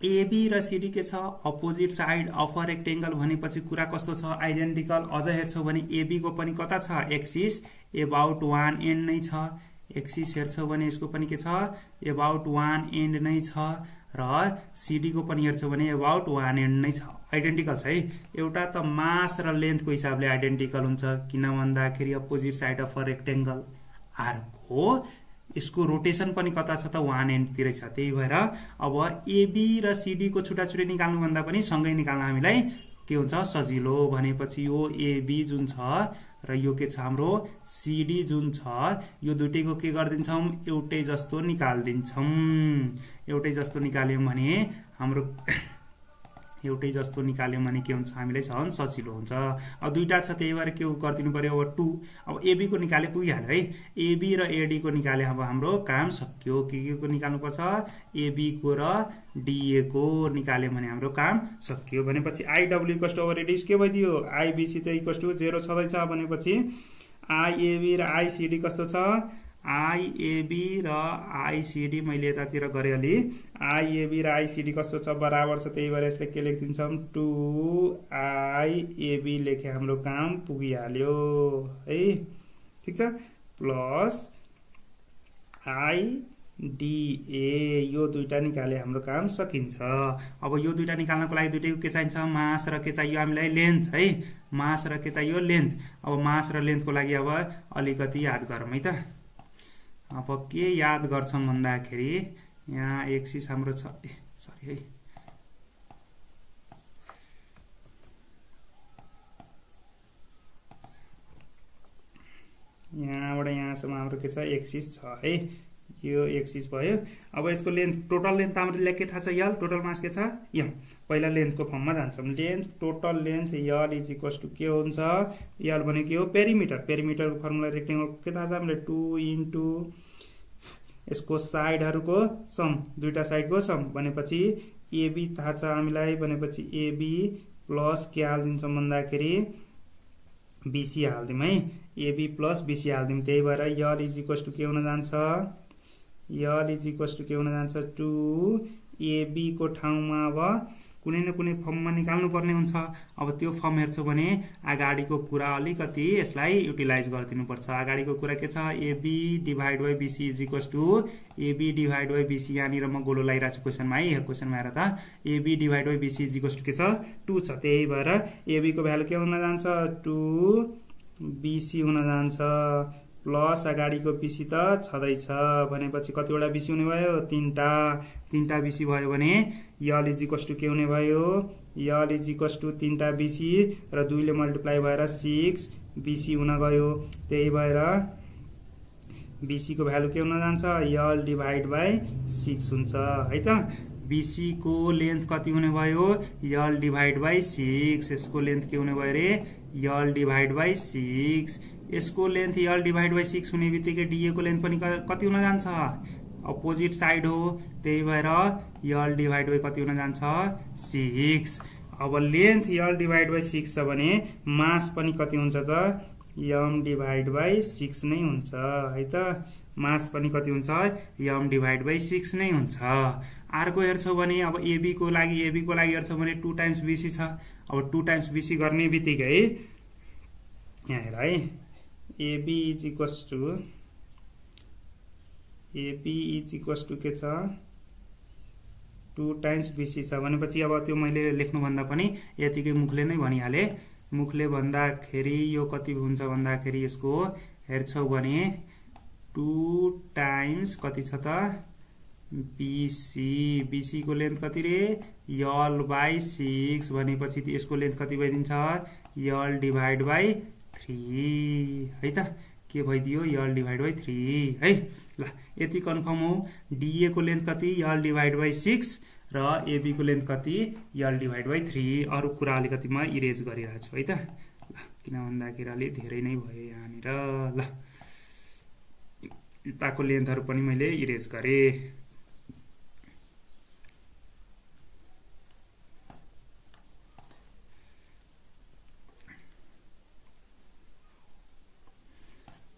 एबी र सीडी के छ opposite side of a rectangle भनेपछि कुरा कस्तो छ आइडेन्टिकल। अझ हेर्छौ भने एबी को पनि कता छ एक्सिस एबाउट 1 एन्ड नै छ। एक्सिस हेर्छौ भने यसको पनि के छ एबाउट 1 एन्ड नै छ र सीडी को पनि हेर्छौ भने एबाउट 1 एन्ड नै छ। आइडेन्टिकल छ है। एउटा त मास र लेन्थ को हिसाबले आइडेन्टिकल हुन्छ किन भन्दाखेरि opposite side of a rectangle. अर्को यसको रोटेसन पनि कता छ त 1 एन्ड तिरै छ। त्यही भएर अब एबी र सीडी को छुटा छुटै निकाल्नु भन्दा पनि सँगै निकाल्न हामीलाई के हुन्छ सजिलो। भनेपछि यो एबी जुन छ र यो के छ हाम्रो सीडी जुन छ यो दुटैको के गर्दिन्छौं एउटै जस्तो निकाल्दिन्छौं। एउटै जस्तो निकाल्यौं भने हाम्रो एउटै जस्तो निकाल्यौं भने के हुन्छ हामीलाई झन् सजिलो हुन्छ। अब दुईटा छ त्यही भएर के गर्दिनु पर्यो अब 2। अब एबी को निकाले पुगिहाल्यो है। एबी र एडी को निकाले अब हाम्रो काम सक्यो। के को निकाल्नु पर्छ एबी को र डीए को निकाल्यो भने हाम्रो काम सक्यो। भनेपछि आईडब्ल्यू इक्वल्स टु रेडियस के भइदियो आईबीसी त इक्वल्स टु 0 छदैछ। भनेपछि आईएबी र आईसीडी कस्तो छ आइएबी र आइसिडी मैले यतातिर गरेँ अलि आइएबी र आइसिडी कस्तो छ बराबर छ त्यही भएर यसले के लेखिदिन्छौँ 2आइएबी लेखे हाम्रो काम पुगिहाल्यो है ठिक छ प्लस आइडिए यो दुईटा निकाले हाम्रो काम सकिन्छ अब यो दुईटा निकाल्नको लागि दुईटैको के चाहिन्छ मास र के चाहियो हामीलाई लेन्थ है मास र के चाहियो लेन्थ अब मास र लेन्थको लागि अब अलिकति याद गरौँ है त अब के याद गर्छौं भन्दाखेरि यहाँ एक्सिस हाम्रो छ सरी है यहाँबाट यहाँसम्म हाम्रो के छ एक्सिस छ है यो एक्सिस भयो अब यसको लेन्थ टोटल लेन्थ हामीले के थाहा छ यल टोटल मास के छ एम पहिला लेन्थको फर्ममा जान्छौं length total length L is equals to के हुन्छ यल भनेको के हो पेरिमिटरको फर्मुला रेक्टेंगलको के थाहा छ हामीले 2 इन्टु यसको साइडहरुको सम दुईटा साइडको सम भनेपछि एबी थाहा छ हामीलाई भनेपछि एबी प्लस के हाल्दिन्छौं भन्दाखेरि बीसी हाल्दिम है एबी प्लस बीसी हाल्दिम त्यही भएर यल इज इक्वल्स टु के हुन जान्छ यल इज इक्वल्स टु के हुन जान्छ 2 एबी को ठाउँमा अब कुनै न कुनै फर्ममा निकाल्नु पर्ने हुन्छ अब त्यो फर्म हेर्छौ भने अगाडिको कुरा अलिकति यसलाई युटिलाइज गर्दिनु पर्छ अगाडिको कुरा के छ AB divide by BC is equals to AB divide by BC यहाँनिर म गोलो लगाइरहेको छु क्वेशनमा है यो क्वेशनमा हेर त AB divide by BC is equals to के छ 2 छ त्यही भएर एबी को भ्यालु के हुन जान्छ 2 बीसी हुन जान्छ प्लस अगाडिको बीसी त छदैछ भनेपछि कतिवटा बीसी हुने भयो तीनटा बीसी भयो भने यल इज इक्वल्स टु के हुने भयो यल इज इक्वल्स टु तीनटा बीसी र 2 ले मल्टिप्लाई भएर 6 बीसी हुन गयो त्यही भएर बीसी को भ्यालु के हुन जान्छ यल डिभाइड बाइ 6 हुन्छ है त बीसी को लेन्थ कति हुने भयो यल डिभाइड बाइ 6 यसको लेन्थ के हुने भयो रे यल डिभाइड बाइ 6 यसको लेन्थ यल डिभाइड बाइ 6 हुने बित्तिकै डीए को लेन्थ पनि कति हुन जान्छ अपोजिट साइड हो त्यही भएर यल डिभाइड बाइ कति हुन जान्छ 6 अब लेन्थ यल डिभाइड बाइ 6 छ भने मास पनि कति हुन्छ त यम डिभाइड बाइ 6 नै हुन्छ है त मास पनि कति हुन्छ यम डिभाइड बाइ 6 नै हुन्छ अर्को हेर्छौ भने अब एबी को लागि हेर्छौ भने 2 टाइम्स बीसी छ अब 2 टाइम्स बीसी गर्ने बित्तिकै यहाँ हेर है एबी इज इक्वल्स टु के छ 2 टाइम्स बीसी छ भनेपछि अब त्यो मैले लेख्नु भन्दा पनि यतिकै मुखले नै भनिहाले मुखले भन्दाखेरि यो कति हुन्छ भन्दाखेरि यसको हेर्छौ भने 2 टाइम्स कति छ त बीसी को लेन्थ कति रे यल बाइ 6 भनेपछि यसको लेन्थ कति भइदिन्छ यल डिभाइड बाइ 3 है त के भइदियो यल डिभाइड बाइ 3 है ल यति कन्फर्म हो डीए को लेन्थ कति यल डिभाइड बाइ 6 र एबी को लेन्थ कति यल डिभाइड बाइ 3 अरु कुरा अलिकति म इरेज गरिरहेको छु है त ल किन भन्दाखेरि अलि धेरै नै भयो यहाँनिर ल यताको लेन्थहरु पनि मैले इरेज गरे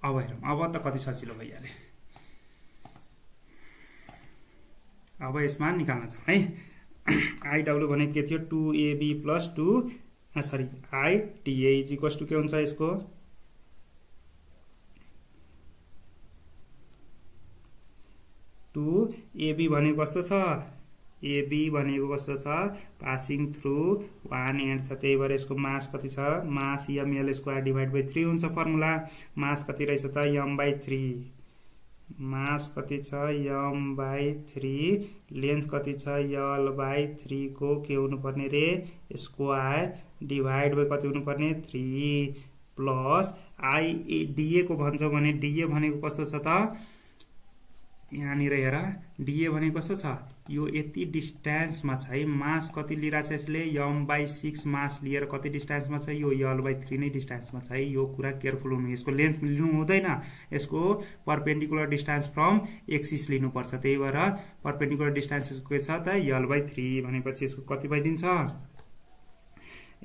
अब हेरौं अब त कति सजिलो भइहाले अब यसमा निकाल्न जाऊ है आइडब्ल्यू भने के थियो 2ab प्लस 2 सरी आइडीए इज इक्वल्स टु के हुन्छ यसको 2ab भनेको कस्तो छ एबी भनेको कस्तो छ पासिङ थ्रु 1 एन्ड छ त्यही भएर यसको मास कति छ मास ml स्क्वायर डिभाइड बाइ 3 हुन्छ फर्मुला मास कति रहेछ त m बाइ 3 मास कति छ m बाइ 3 लेन्थ कति छ l बाइ 3 को के हुनु पर्ने रे स्क्वायर डिभाइड बाइ कति हुनु पर्ने 3 प्लस आइडीए को भन्छौ भने डीए भनेको कस्तो छ त यहाँनिर हेर डीए भनेको कस्तो छ यो यति डिस्टेन्समा छ है मास कति लिइराछ यसले m बाइ 6 मास लिएर कति डिस्टेन्समा छ यो l बाइ 3 नै डिस्टेन्समा छ है यो कुरा केयरफुल हुनु यसको लेन्थ लिनु हुँदैन यसको परपेन्डिकुलर डिस्टेन्स फ्रम एक्सिस लिनु पर्छ त्यही भएर परपेन्डिकुलर डिस्टेन्स के छ त l बाइ 3 भनेपछि यसको कति भइदिन्छ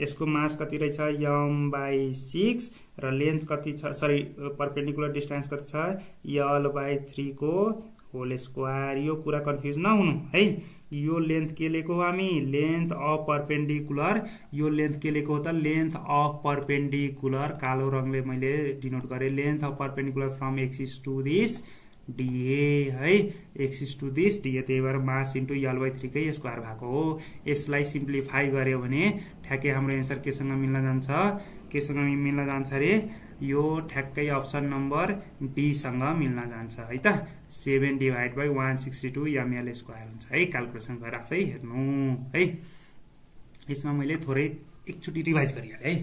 यसको मास कति रहेछ m/6 र लेन्थ कति छ सरी परपेन्डिकुलर डिस्टेन्स कति छ l/3 को होल स्क्वायर। यो कुरा कन्फ्युज नहुनु है। यो लेन्थ के लेको हो हामी लेन्थ अफ परपेन्डिकुलर। यो लेन्थ के लेको हो त लेन्थ अफ परपेन्डिकुलर। कालो रङले मैले डिनोट गरेँ length of perpendicular from axis to this DA है एक्सिस टु दिस डीए। त्यही भएर मास इन्टु l/3 कै स्क्वायर भएको हो। यसलाई सिम्प्लिफाई गर्यो भने ठ्याक्कै हाम्रो एन्सर केसँग मिल्न जान्छ केसँग मिल्न जान्छ रे यो ठ्याक्कै अप्सन नम्बर डी सँग मिल्न जान्छ है त। 7/162 ml स्क्वायर हुन्छ है। क्याल्कुलेसन गरेर आफै हेर्नु है। यसमा मैले थोरै एकचोटि रिभाइज गरिहालेँ है।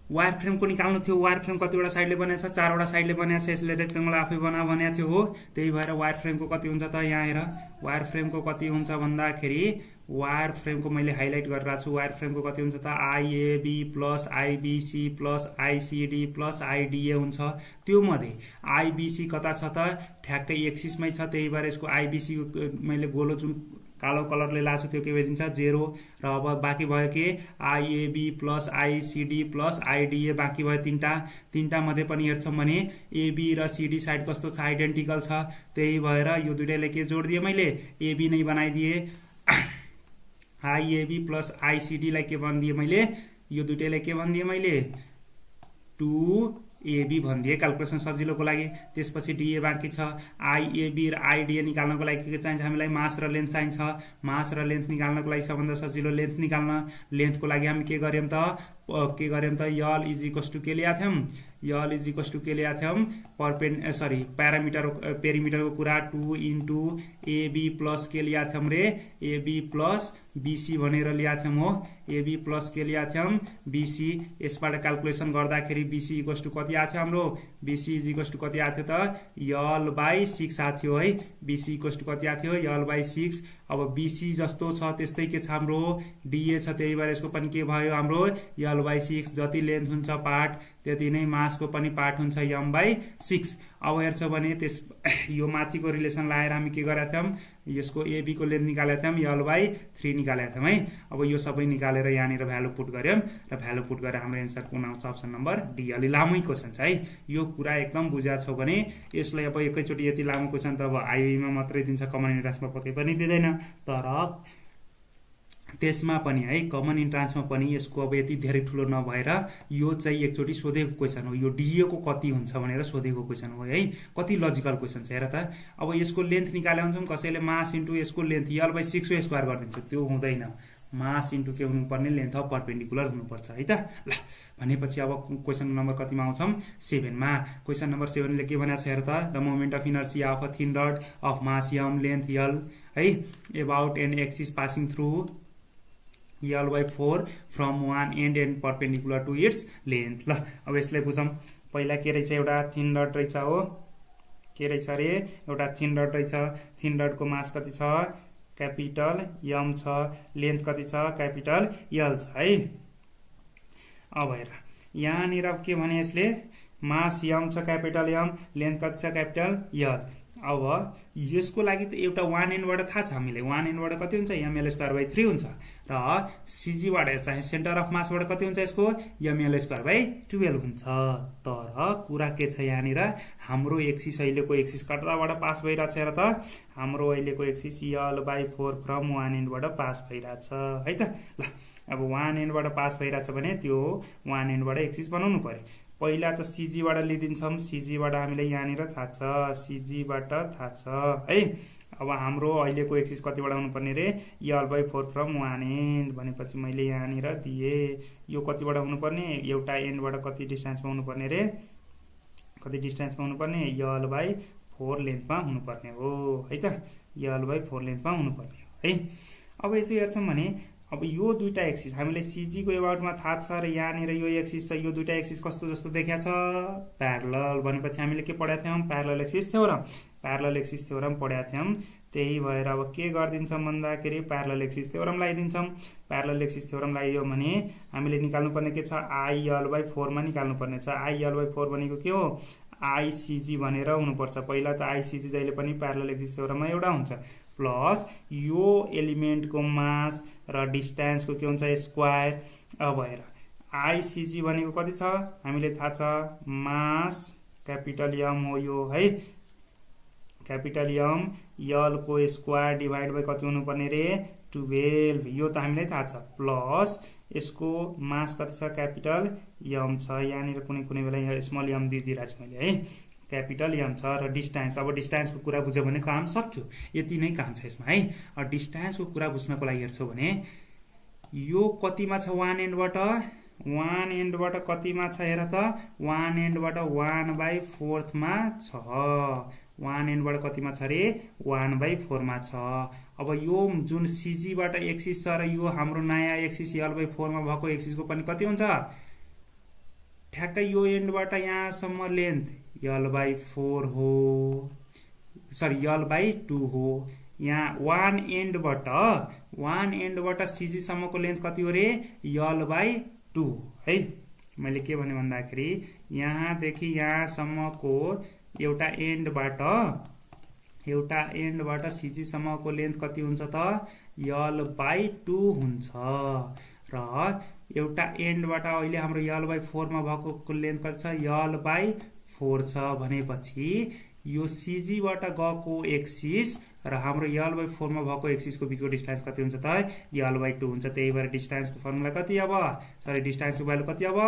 वायर फ्रेमको निकाल्नु थियो। वायर फ्रेम कतिवटा साइडले बनाएको छ 4वटा साइडले बनाएको छ। यसले रेक्टेङ्गल आफै भनेको थियो हो। त्यही भएर वायर फ्रेमको कति हुन्छ त यहाँ हेर वायर फ्रेमको कति हुन्छ भन्दाखेरि वायर फ्रेमको मैले हाइलाइट गरिरहेको छु। वायर फ्रेमको कति हुन्छ त IAB plus IBC plus ICD plus IDA हुन्छ। त्यो मध्ये IBC कता छ त ठ्याक्कै एक्सिसमै छ। त्यही भएर यसको IBC मैले गोलो जुन कालो कलरले लाछु त्यो के भइदिन्छ 0 र अब बाँकी भयो के IAB plus ICD plus IDA बाँकी भयो तीनटा मध्ये पनि हेर्छौँ भने AB र CD साइड कस्तो छ आइडेन्टिकल छ। त्यही भएर यो दुईटाले के जोडिदिए मैले AB नै बनाइदिए। IAB प्लस ICD लाई के भनिदिए मैले यो दुईटाले के भनिदिए मैले 2AB भनिदिए क्याल्कुलेसन सजिलोको लागि। त्यसपछि DA बाँकी छ। IAB र IDA निकाल्नको लागि के चाहिन्छ हामीलाई मास र लेन्थ चाहिन्छ। मास र लेन्थ निकाल्नको लागि सबभन्दा सजिलो लेन्थ निकाल्न। लेन्थको लागि हामी के गर्यौं त L इज इक्वल्स टु के ल्याएको थियौं L इज इक्वल्स टु के ल्याएको थियौं पेरिमिटरको कुरा 2 इन्टु AB प्लस के ल्याएको थियौं रे AB प्लस BC भनेर ल्याएको थियौं हो। AB प्लस के ल्याएको थियौं BC। यसबाट क्याल्कुलेसन गर्दाखेरि BC इक्वल्स टु कति आएको थियो हाम्रो BC इज इक्वल्स टु कति आएको थियो त L/6 आएको थियो है। BC इक्वल्स टु कति आएको थियो L/6। अब BC जस्तो छ त्यस्तै के छ हाम्रो DA छ। त्यही भएर यसको पनि के भयो हाम्रो L/6 जति लेन्थ हुन्छ पार्ट त्यति नै मासको पनि पार्ट हुन्छ m/6। अब हेर्छौ भने त्यस यो माथिको रिलेसन लाएर हामी के गरेका थियौं यसको AB को लेन्थ निकालेका थियौं L/3 निकालेका थियौं है। अब यो सबै निकालेर यहाँनिर भ्यालु पुट गर्यौं र भ्यालु पुट गरेर हाम्रो एन्सर कुन आउँछ अप्सन नम्बर डी। अलि लामै क्वेशन छ है। यो कुरा एकदम बुझा छौ भने यसलाई अब एकैचोटी यति लामो क्वेशन त अब आईबी मा मात्रै दिन्छ कमन इन्ट्रान्समा पक्कै पनि दिँदैन। तर त्यसमा पनि है कमन इन्ट्रान्समा पनि यसको अब यति धेरै ठुलो नभएर यो चाहिँ एकचोटी सोधेको क्वेशन हो। यो डीए को कति हुन्छ भनेर सोधेको क्वेशन हो है। कति लजिकल क्वेशन छ हेर त। अब यसको लेन्थ निकाले हुन्छौं कसैले मास इन्टु यसको लेन्थ L/6 को स्क्वायर गरिदिन्छ त्यो हुँदैन। मास इन्टु के हुनुपर्ने लेन्थ अफ परपेन्डिकुलर हुनुपर्छ है त। ल भनेपछि अब क्वेशन नम्बर कतिमा आउँछौं 7 मा। क्वेशन नम्बर 7 ले के भनेको छ हेर त the moment of inertia of a thin rod of mass m length L है about an axis passing through L/4 from one end and perpendicular to its length। ल अब यसलाई बुझौं। पहिला के रहेछ एउटा थिन रड रहेछ हो। के रहेछ रे एउटा थिन रड रहेछ। थिन रडको मास कति छ क्यापिटल M छ। लेन्थ कति छ क्यापिटल L छ है। अब हेर यहाँनिर के भने यसले मास M छ क्यापिटल M लेन्थ कति छ क्यापिटल L। अब यसको लागि त एउटा 1 एन्ड बाट थाहा छ हामीले 1 एन्ड बाट कति हुन्छ ml/3 हुन्छ र सीजी बाट चाहिँ सेन्टर अफ मास बाट कति हुन्छ यसको ml/12 हुन्छ। तर कुरा के छ यहाँनिर हाम्रो एक्सिस अहिलेको एक्सिस कताबाट पास भइरा छ हेर त हाम्रो अहिलेको एक्सिस L/4 फ्रम 1 एन्ड बाट पास भइरा छ है त। ल अब 1 एन्ड बाट पास भइरा छ भने त्यो 1 एन्ड बाट एक्सिस बनाउनु पर्यो। पहिला त सीजी बाट लिदिन्छौं। सीजी बाट हामीलाई यहाँनिर थाहा छ सीजी बाट थाहा छ है। अब हाम्रो अहिलेको एक्सिस कतिबाट हुनुपर्ने रे L/4 फ्रम 1 एन्ड भनेपछि मैले यहाँनिर दिए यो कतिबाट हुनुपर्ने एउटा एन्डबाट कति डिस्टेन्समा हुनुपर्ने रे कति डिस्टेन्समा हुनुपर्ने L/4 लेन्थमा हुनुपर्ने हो है त। L/4 लेन्थमा हुनुपर्ने हो है। अब यसो हेर्छौं भने अब यो दुईटा एक्सिस हामीले सीजी को अबाउटमा थाहा छ र यहाँनिर यो एक्सिस छ। यो दुईटा एक्सिस कस्तो जस्तो देखिया छ प्यारलल भनेपछि हामीले के पढाएको थियौं parallel axis theorem. Parallel axis theorem पढाएको थियौं। त्यही भएर अब के गर्दिन्छौं भन्दाखेरि प्यारलल एक्सिस थ्योरम लगाइदिन्छौं। प्यारलल एक्सिस थ्योरम लगाइयो भने हामीले निकाल्नु पर्ने के छ I L/4 मा निकाल्नु पर्ने छ। I L/4 भनेको के हो आइसिजी भनेर हुनुपर्छ। पहिला त आइसिजी जहिले पनि प्यारलल एक्सिस एउटामा एउटा हुन्छ प्लस यो एलिमेन्टको मास र डिस्टेन्सको के हुन्छ स्क्वायर। अब हेर आइसिजी भनेको कति छ हामीले थाहा छ मास क्यापिटल एम हो यो है, क्यापिटल एम यल को स्क्वायर डिभाइड बाई कति हुनुपर्ने रे 12 यो त हामीलाई थाहा छ प्लस यसको मास कति छ क्यापिटल एम छ, यहाँनिर कुनै कुनै बेला यहाँ स्मल एम दिइदिरहेको छु मैले है, क्यापिटल एम छ र डिस्टेन्स। अब डिस्टेन्सको कुरा बुझ्यो भने काम सक्यो, यति नै काम छ यसमा है। डिस्टेन्सको कुरा बुझ्नको लागि हेर्छौँ भने यो कतिमा छ 1 एन्डबाट, 1 एन्डबाट कतिमा छ हेर त 1 एन्डबाट 1/4 मा छ, 1 एन्डबाट कतिमा छ रे 1/4 मा छ। अब यो जुन सिजीबाट एक्सिस छ र यो हाम्रो नयाँ एक्सिस l/4 मा भएको एक्सिसको पनि कति हुन्छ ठ्याक्कै यो एन्डबाट यहाँसम्म लेन्थ l/4 हो, सरी l/2 हो। यहाँ 1 एन्डबाट सिजी सम्मको लेन्थ कति हो रे l/2 है। मैले के भने भन्दाखेरि यहाँदेखि यहाँसम्मको एउटा एन्डबाट सिजी सम्मको लेन्थ कति हुन्छ त l/2 हुन्छ र एउटा एन्डबाट अहिले हाम्रो l/4 मा भएको लेन्थ कति छ l/4 छ भनेपछि यो सिजीबाट गएको एक्सिस र हाम्रो l/4 मा भएको एक्सिसको बीचको डिस्टेन्स कति हुन्छ त l/2 हुन्छ। त्यही भएर डिस्टेन्सको फर्मुला कति अब सरी डिस्टेन्सको भ्यालु कति अब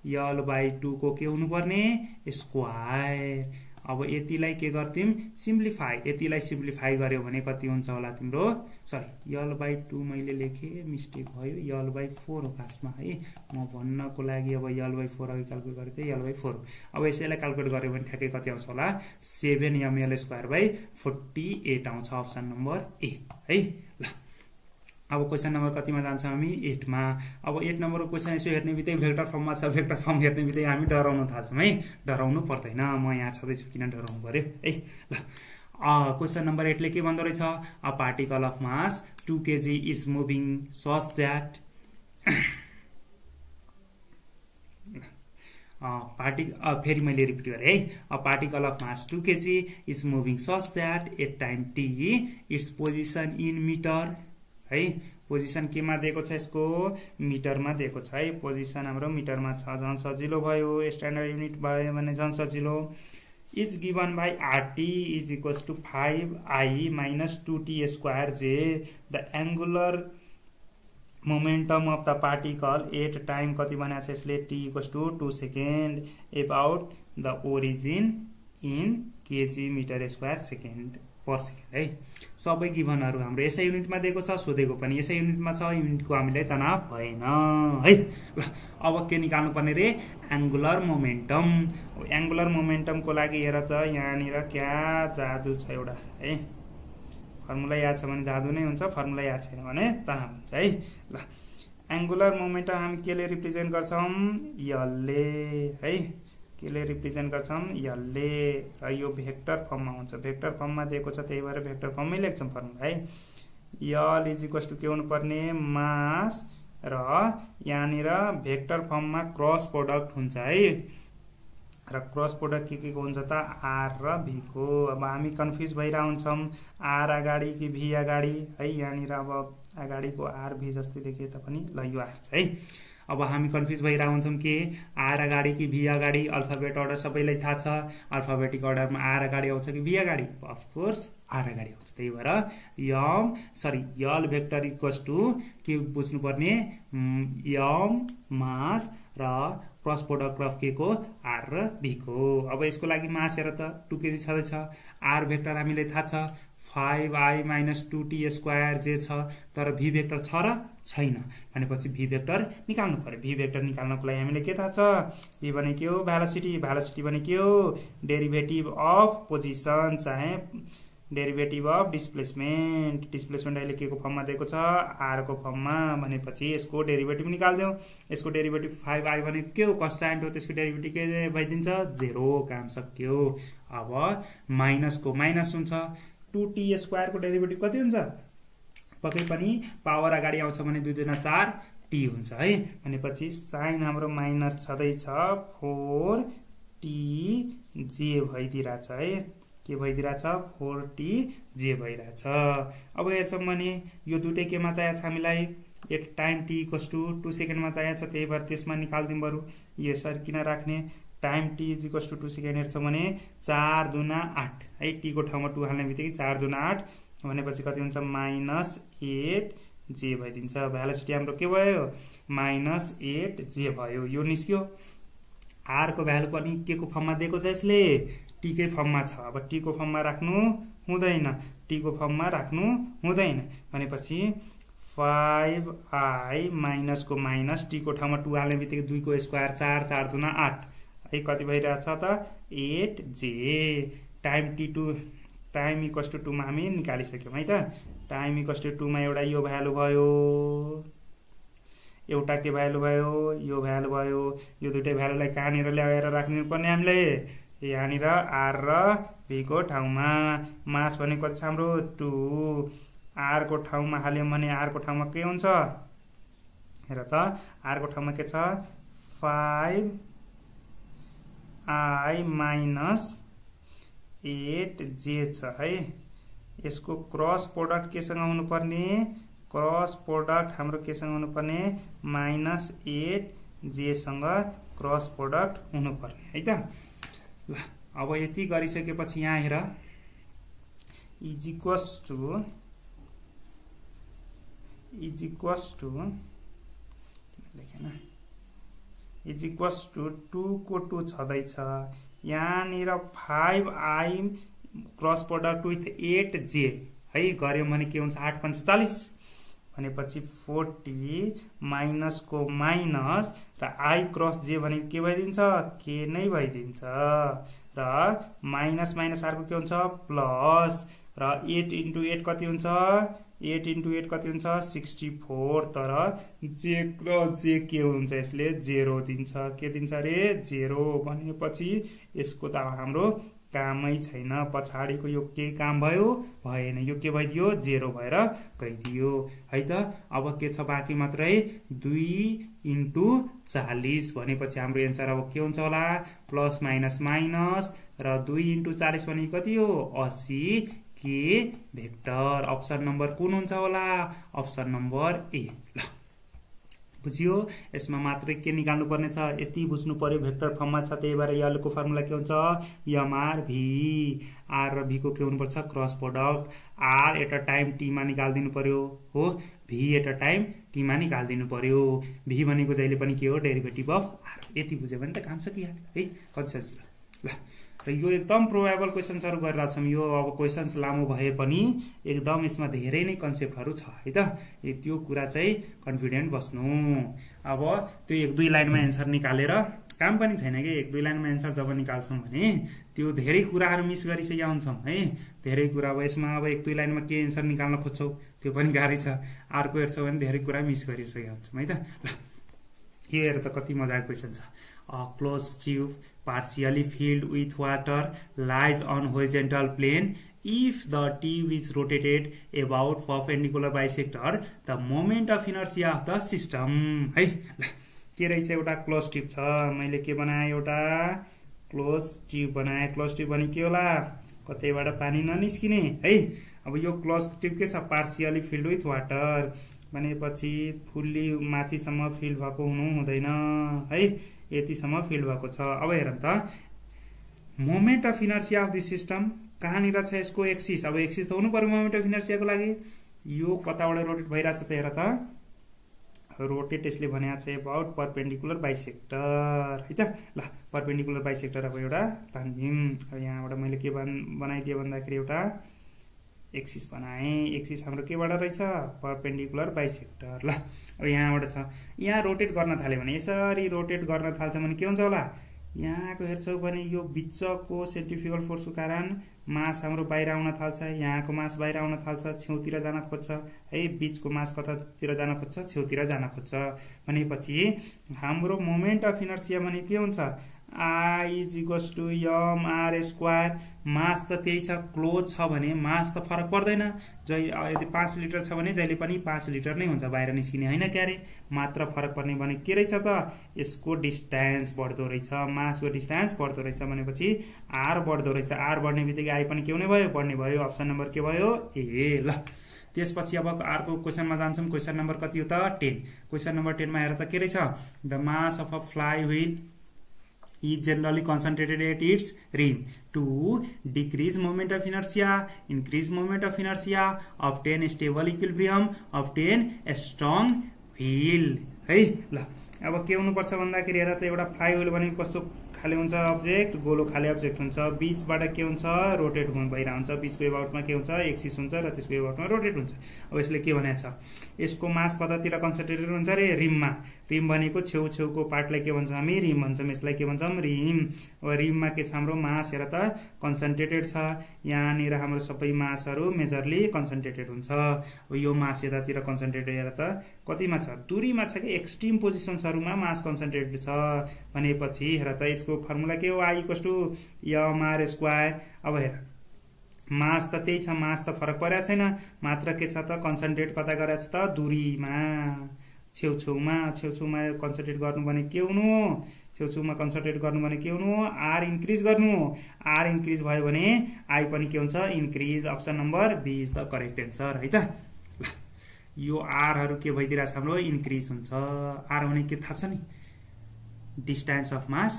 l/2 को के हुनुपर्ने स्क्वायर। अब यतिलाई के गर्दिम सिम्प्लिफाई, यतिलाई सिम्प्लिफाई गर्यो भने कति हुन्छ होला तिम्रो सरी l/2 मैले लेखेँ मिस्टेक भयो l/4 हो खासमा है, म भन्नको लागि अब l/4 अघि क्याल्कुलेट गरेको थिएँ l/4। अब यसैलाई क्याल्कुलेट गर्यो भने ठ्याक्कै कति आउँछ होला 7ml²/48 आउँछ अप्सन नम्बर ए है। ल अब क्वेसन नम्बर कतिमा जान्छ हामी 8 मा। अब 8 नम्बरको क्वेसन यसो हेर्ने बित्तिकै भेक्टर फर्ममा छ, भेक्टर फर्म हेर्ने बित्तिकै हामी डराउन थाल्छौँ है, डराउनु पर्दैन, म यहाँ छँदैछु किन डराउनु पर्यो है। ल क्वेसन नम्बर 8 ले के भन्दो रहेछ a particle of mass 2 kg is moving such that फेरि मैले रिपिट गरेँ है, a particle of mass 2 kg is moving such that at time t its position in meter है। पोजिसन केमा दिएको छ यसको मिटरमा दिएको छ है, पोजिसन हाम्रो मिटरमा छ, झन् सजिलो भयो, स्ट्यान्डर्ड युनिट भयो भने झन् सजिलो। Is given by RT is equals to 5i minus 2t² जे the angular momentum of the particle at time कति भनेको छ यसले t equals to 2 second about the origin in kg meter square second per second है। सबै गिभनहरू हाम्रो यसै युनिटमा दिएको छ, सोधेको पनि यसै युनिटमा छ, युनिटको हामीलाई तनाव भएन है। ल अब के निकाल्नु पर्ने रे एङ्गुलर मोमेन्टम। एङ्गुलर मोमेन्टमको लागि हेर त यहाँनिर क्या जादु छ एउटा है, फर्मुला याद छ भने जादु नै हुन्छ, फर्मुला याद छैन भने तनाव हुन्छ है। ल एङ्गुलर मोमेन्टम हामी केले रिप्रेजेन्ट गर्छौँ यसले है, केले रिप्रेजेन्ट गर्छौँ यसले र यो भेक्टर फर्ममा हुन्छ, भेक्टर फर्ममा दिएको छ त्यही भएर भेक्टर फर्ममै लेख्छौँ फर्मुला है। यल इज इक्वल्स टु के हुनुपर्ने मास र यहाँनिर भेक्टर फर्ममा क्रस प्रोडक्ट हुन्छ है, र क्रस प्रोडक्ट के को हुन्छ त आर र भी को। अब हामी कन्फ्युज भइरहेको हुन्छौँ आर अगाडि कि भी अगाडि है, यहाँनिर अब अगाडिको आर भी जस्तै देखिए तापनि ल यो आर छ है। अब हामी कन्फ्युज भइरहेको हुन्छौँ कि आर अगाडि कि भी अगाडि, अल्फाबेट अर्डर सबैलाई थाहा छ, अल्फाबेटिक अर्डरमा आर अगाडि आउँछ कि भी अगाडि, अफकोर्स आर अगाडि आउँछ। त्यही भएर यल भेक्टर इक्वल्स टु के बुझ्नुपर्ने यम मास र क्रस प्रोडक्ट अफ के को आर र भी को। अब यसको लागि मास हेर त 2 kg छँदैछ, आर भेक्टर हामीलाई थाहा छ 5i माइनस 2t² जे छ, तर भी भेक्टर छ र छैन भनेपछि भी भेक्टर निकाल्नु पर्यो। भी भेक्टर निकाल्नको लागि हामीले के थाहा छ, भी भने के हो भेलोसिटी, भेलोसिटी भने के हो डेरिभेटिभ अफ पोजिसन चाहे डेरिभेटिभ अफ डिस्प्लेसमेन्ट। डिस्प्लेसमेन्ट अहिले के को फर्ममा दिएको छ आर को फर्ममा भनेपछि यसको डेरिभेटिभ निकाल्दियौ। यसको डेरिभेटिभ 5i भनेको के हो कन्स्ट्यान्ट हो, त्यसको डेरिभेटिभ के भइदिन्छ 0, काम सक्यो। अब माइनसको माइनस हुन्छ, 2t² को डेरिभेटिभ कति हुन्छ पक्कै पनि पावर अगाडि आउँछ भने 2 2 4 t हुन्छ है, भनेपछि साइन हाम्रो माइनस छँदैछ 4t 4TJ भइदिरहेछ है, के भइदिरहेछ 4TJ भइरहेछ। अब हेर्छौँ भने यो दुटै केमा चाहिएको छ हामीलाई, at time t equals to 2 सेकेन्डमा चाहिएको छ, त्यही भएर त्यसमा निकाल्दिउँ बरु। यसरी किन राख्ने, time t is equals to 2 second हेर्छौँ भने 4 दूना 8 है, t को ठाउँमा 2 हाल्ने बित्तिकै 4 दूना 8 भनेपछि कति हुन्छ -8j भइदिन्छ। भेलोसिटी हाम्रो के भयो -8j भयो, यो निस्क्यो। r को भ्यालु पनि के को फर्ममा दिएको छ यसले, t कै फर्ममा छ। अब t को फर्ममा राख्नु हुँदैन, t को फर्ममा राख्नु हुँदैन भनेपछि 5i माइनस को माइनस t को ठाउँमा 2 हाल्ने बित्तिकै 2 को स्क्वायर 4 4 दूना 8 है, कति भइरहेछ त 8j। टाइम इक्वल्स टु 2 मा हामी निकालिसक्यौँ है त। टाइम इक्वल्स टु 2 मा एउटा यो भ्यालु भयो, एउटा के भ्यालु भयो, यो भ्यालु भयो। यो दुइटै भ्यालुलाई कहाँनिर ल्याएर राख्नु पर्ने हामीले, यहाँनिर r र v को ठाउँमा। मास भनेको कति छ हाम्रो 2, r को ठाउँमा हाल्यौँ भने r को ठाउँमा के हुन्छ हेर त, r को ठाउँमा के छ 5i माइनस 8j छ है। यसको क्रस प्रोडक्ट केसँग हुनुपर्ने, क्रस प्रोडक्ट हाम्रो केसँग हुनुपर्ने -8j सँग क्रस प्रोडक्ट हुनुपर्ने है त। ल अब यति गरिसकेपछि यहाँ हेर इज इक्वल्स टु 2 को 2 छँदैछ, यहाँनिर 5i cross product with 8j है गर्यौँ भने के हुन्छ 8 5 40 भनेपछि 40 माइनस को माइनस र i क्रस j भनेको के भइदिन्छ के नै भइदिन्छ, र माइनस माइनस अर्को के हुन्छ प्लस, र 8 इन्टु 8 कति हुन्छ 8 इन्टु 8 कति हुन्छ 64, तर j र j के हुन्छ यसले 0 दिन्छ, के दिन्छ रे 0 भनेपछि यसको त हाम्रो कामै छैन, पछाडिको यो के काम भयो भएन, यो के भइदियो 0 भएर गइदियो है त। अब के छ बाँकी मात्रै 2 इन्टु 40 भनेपछि हाम्रो एन्सर अब के हुन्छ होला प्लस माइनस माइनस, र 2 इन्टु 40 भनेको कति हो 80 के भेक्टर। अप्सन नम्बर कुन हुन्छ होला, अप्सन नम्बर ए। ल बुझियो, यसमा मात्रै के निकाल्नु पर्ने छ, यति बुझ्नु पर्यो भेक्टर फर्ममा छ, त्यही भएर यहाँको फर्मुला के हुन्छ mr v, r र v को के हुनुपर्छ cross product, r at a time t मा निकाल्दिनु पर्यो हो, v at a time t मा निकाल्दिनु पर्यो। v भनेको जहिले पनि के हो डेरिभेटिभ अफ r, यति बुझ्यो भने त काम सकिहाल्यो है, कति सजिलो। ल र यो एकदम प्रोबेबल क्वेसन्सहरु गरिरहेछौँ, यो अब क्वेसन्स लामो भए पनि एकदम यसमा धेरै नै कन्सेप्टहरु छ है त, त्यो कुरा चाहिँ कन्फिडेन्ट बस्नु। अब त्यो 1-2 लाइनमा एन्सर निकालेर काम पनि छैन कि, 1-2 लाइनमा एन्सर जब निकाल्छौँ भने त्यो धेरै कुराहरु मिस गरिसकेका हुन्छौँ है, धेरै कुरा। अब यसमा अब 1-2 लाइनमा के एन्सर निकाल्न खोज्छौ त्यो पनि गाह्रै छ, अर्को हेर्छौ भने धेरै कुरा मिस गरिसकेका हुन्छौँ है त। ल यो हेर त कति मजाको क्वेसन छ, close tube partially filled with water lies on horizontal plane. If the tube is rotated about perpendicular bisector, the moment of inertia of the system है। के रहेछ एउटा क्लोज ट्युब छ, मैले के बनाए एउटा क्लोज ट्युब बनाए। क्लोज ट्युब भने के होला कतैबाट पानी ननिस्किने है। अब यो क्लोज ट्युब के छ पार्शियली फिल्ड विथ वाटर भनेपछि फुल्ली माथिसम्म फिल भएको हुनु हुँदैन है, यतिसम्म फिल भएको छ। अब हेरौँ त moment of inertia of this system कहाँनिर छ, यसको एक्सिस। अब एक्सिस त हुनु पर्यो मोमेन्ट अफ इनर्सियाको लागि, यो कताबाट रोटेट भइरहेछ त हेर त, रोटेट यसले भनेको छ अबाउट परपेन्डिकुलर बाइसेक्टर है त। ल परपेन्डिकुलर बाइसेक्टर अब एउटा तान्दिम। अब यहाँबाट मैले के बनाइदिएँ भन्दाखेरि एउटा एक्सिस बनाए, एक्सिस हाम्रो केबाट रहेछ परपेन्डिकुलर बाइसेक्टर। ल अब यहाँबाट छ, यहाँ रोटेट गर्न थाल्यो भने यसरी रोटेट गर्न थाल्छ भने के हुन्छ होला, यहाँको हेर्छौ भने यो बिचको सेन्ट्रिफ्युगल फोर्सको कारण मास हाम्रो बाहिर आउन थाल्छ, यहाँको मास बाहिर आउन थाल्छ, छेउतिर जान खोज्छ है, बिचको मास कतातिर जान खोज्छ छेउतिर जान खोज्छ भनेपछि हाम्रो मोमेन्ट अफ इनर्सिया भने के हुन्छ I is equals to M R square. Mass त त्यही छ, क्लोज छ भने मास त फरक पर्दैन। यदि 5 लिटर छ भने जहिले पनि 5 लिटर नै हुन्छ बाहिर निस्किने, होइन क्यारे। मात्र फरक पर्ने भने के रहेछ त, यसको डिस्टेन्स बढ्दो रहेछ, मासको डिस्टेन्स बढ्दो रहेछ भनेपछि आर बढ्दो रहेछ। आर बढ्ने बित्तिकै आई पनि के हुने भयो, बढ्ने भयो। अप्सन नम्बर के भयो, ए। ल त्यसपछि अब अर्को क्वेसनमा जान्छौँ। क्वेसन नम्बर कति हो त, 10। क्वेसन नम्बर 10 मा हेर त के रहेछ, the mass of a fly wheel is generally concentrated at its rim to decrease moment of inertia, increase moment of inertia, obtain stable equilibrium, obtain a strong wheel। है ल अब के हुनुपर्छ भन्दाखेरि हेर त, एउटा फ्लाई व्हील भनेको कस्तो खाले हुन्छ, अब्जेक्ट गोलो खाले अब्जेक्ट हुन्छ। बीचबाट के हुन्छ, रोटेट भइरहेको हुन्छ। बीचको एबाउटमा के हुन्छ, एक्सिस हुन्छ र त्यसको एबाउटमा रोटेट हुन्छ। अब यसले के भनेको छ, यसको मास कतातिर कन्सन्ट्रेटेड हुन्छ रे, रिममा। रिम भनेको छेउछेउको पार्टलाई के भन्छ हामी, रिम भन्छौँ। यसलाई के भन्छौँ, रिम। अब रिममा के छ हाम्रो मास, हेर त कन्सन्ट्रेटेड छ। यहाँनिर हाम्रो सबै मासहरू मेजरली कन्सन्ट्रेटेड हुन्छ। अब यो मास यतातिर कन्सन्ट्रेटेड, हेर त कतिमा छ, दूरीमा छ कि एक्सट्रिम पोजिसन्सहरूमा मास कन्सन्ट्रेटेड छ भनेपछि हेर त यसको फर्मुला के हो, I equals to M R square. अब हेर मास त त्यही छ, मास त फरक परेको छैन, मात्र के छ त कन्सन्ट्रेट कता गरेको छ त, दूरीमा, छेउछेउमा। छेउछेउमा कन्सन्ट्रेट गर्नु भने के हुनु, छेउछेउमा कन्सन्ट्रेट गर्नु भने के हुनु, आर इन्क्रिज गर्नु। आर इन्क्रिज भयो भने आई पनि के हुन्छ, increase. Option number B is the correct answer, है त। यो आरहरू के भइदिरहेको छ हाम्रो, इन्क्रिज हुन्छ। आर भने के थाहा छ नि, डिस्टेन्स अफ मास,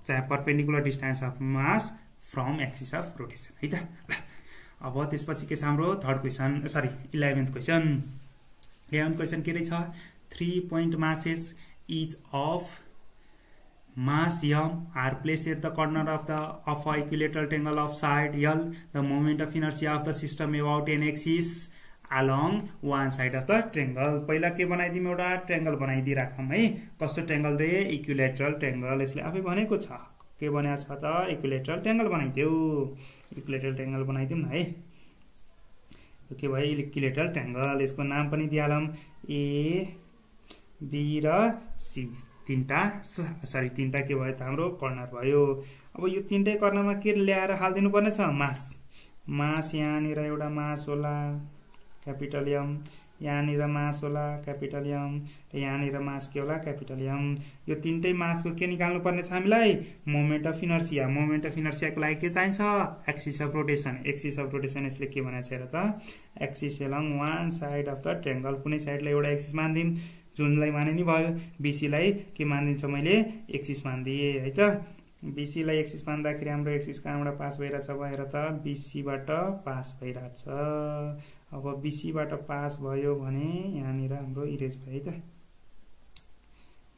चाहे perpendicular distance of mass from axis of rotation, है त। अब त्यसपछि के छ हाम्रो third question, sorry 11th question. 11th question के रहेछ, 3 point masses each of mass m are placed at the corner of a equilateral triangle of side L. The moment of inertia of the system about n axis along one side of the triangle। पहिला के बनाइदिउँ, एउटा triangle बनाइदिइराखौँ है। कस्तो triangle रे, equilateral triangle. यसले आफै भनेको छ, के बनाएको छ त, इक्विलेटरल ट्रायंगल बनाइदेऊ। इक्विलेटरल ट्रायंगल बनाइदिउँ न है। के भयो, इक्विलेटरल ट्रायंगल। यसको नाम पनि दिइहालौँ, ए बी र सी। तीनटा के भयो त हाम्रो कर्नर भयो। अब यो तीनटै कर्नरमा के ल्याएर हालिदिनु पर्ने छ, मास। मास यहाँनिर एउटा मास होला क्यापिटल एम, यहाँनिर मास होला क्यापिटल एम, र यहाँनिर मास के होला, क्यापिटल एम। यो तीनटै मासको के निकाल्नु पर्ने छ हामीलाई, moment of inertia. Moment of इनर्सियाको लागि के चाहिन्छ, axis of rotation. Axis of rotation यसले के भनेको छ हेर त, axis along one side of the triangle. कुनै साइडलाई एउटा एक्सिस मानिदिउँ, जुनलाई माने नि भयो, बीसीलाई के मानिदिन्छ मैले, एक्सिस मानिदिएँ, है त। बीसीलाई एक्सिस मान्दाखेरि हाम्रो एक्सिस कहाँबाट पास भइरहेछ, हेर त बीसीबाट पास भइरहेछ। अब बीसीबाट पास भयो भने यहाँनिर हाम्रो इरेज भयो, है त।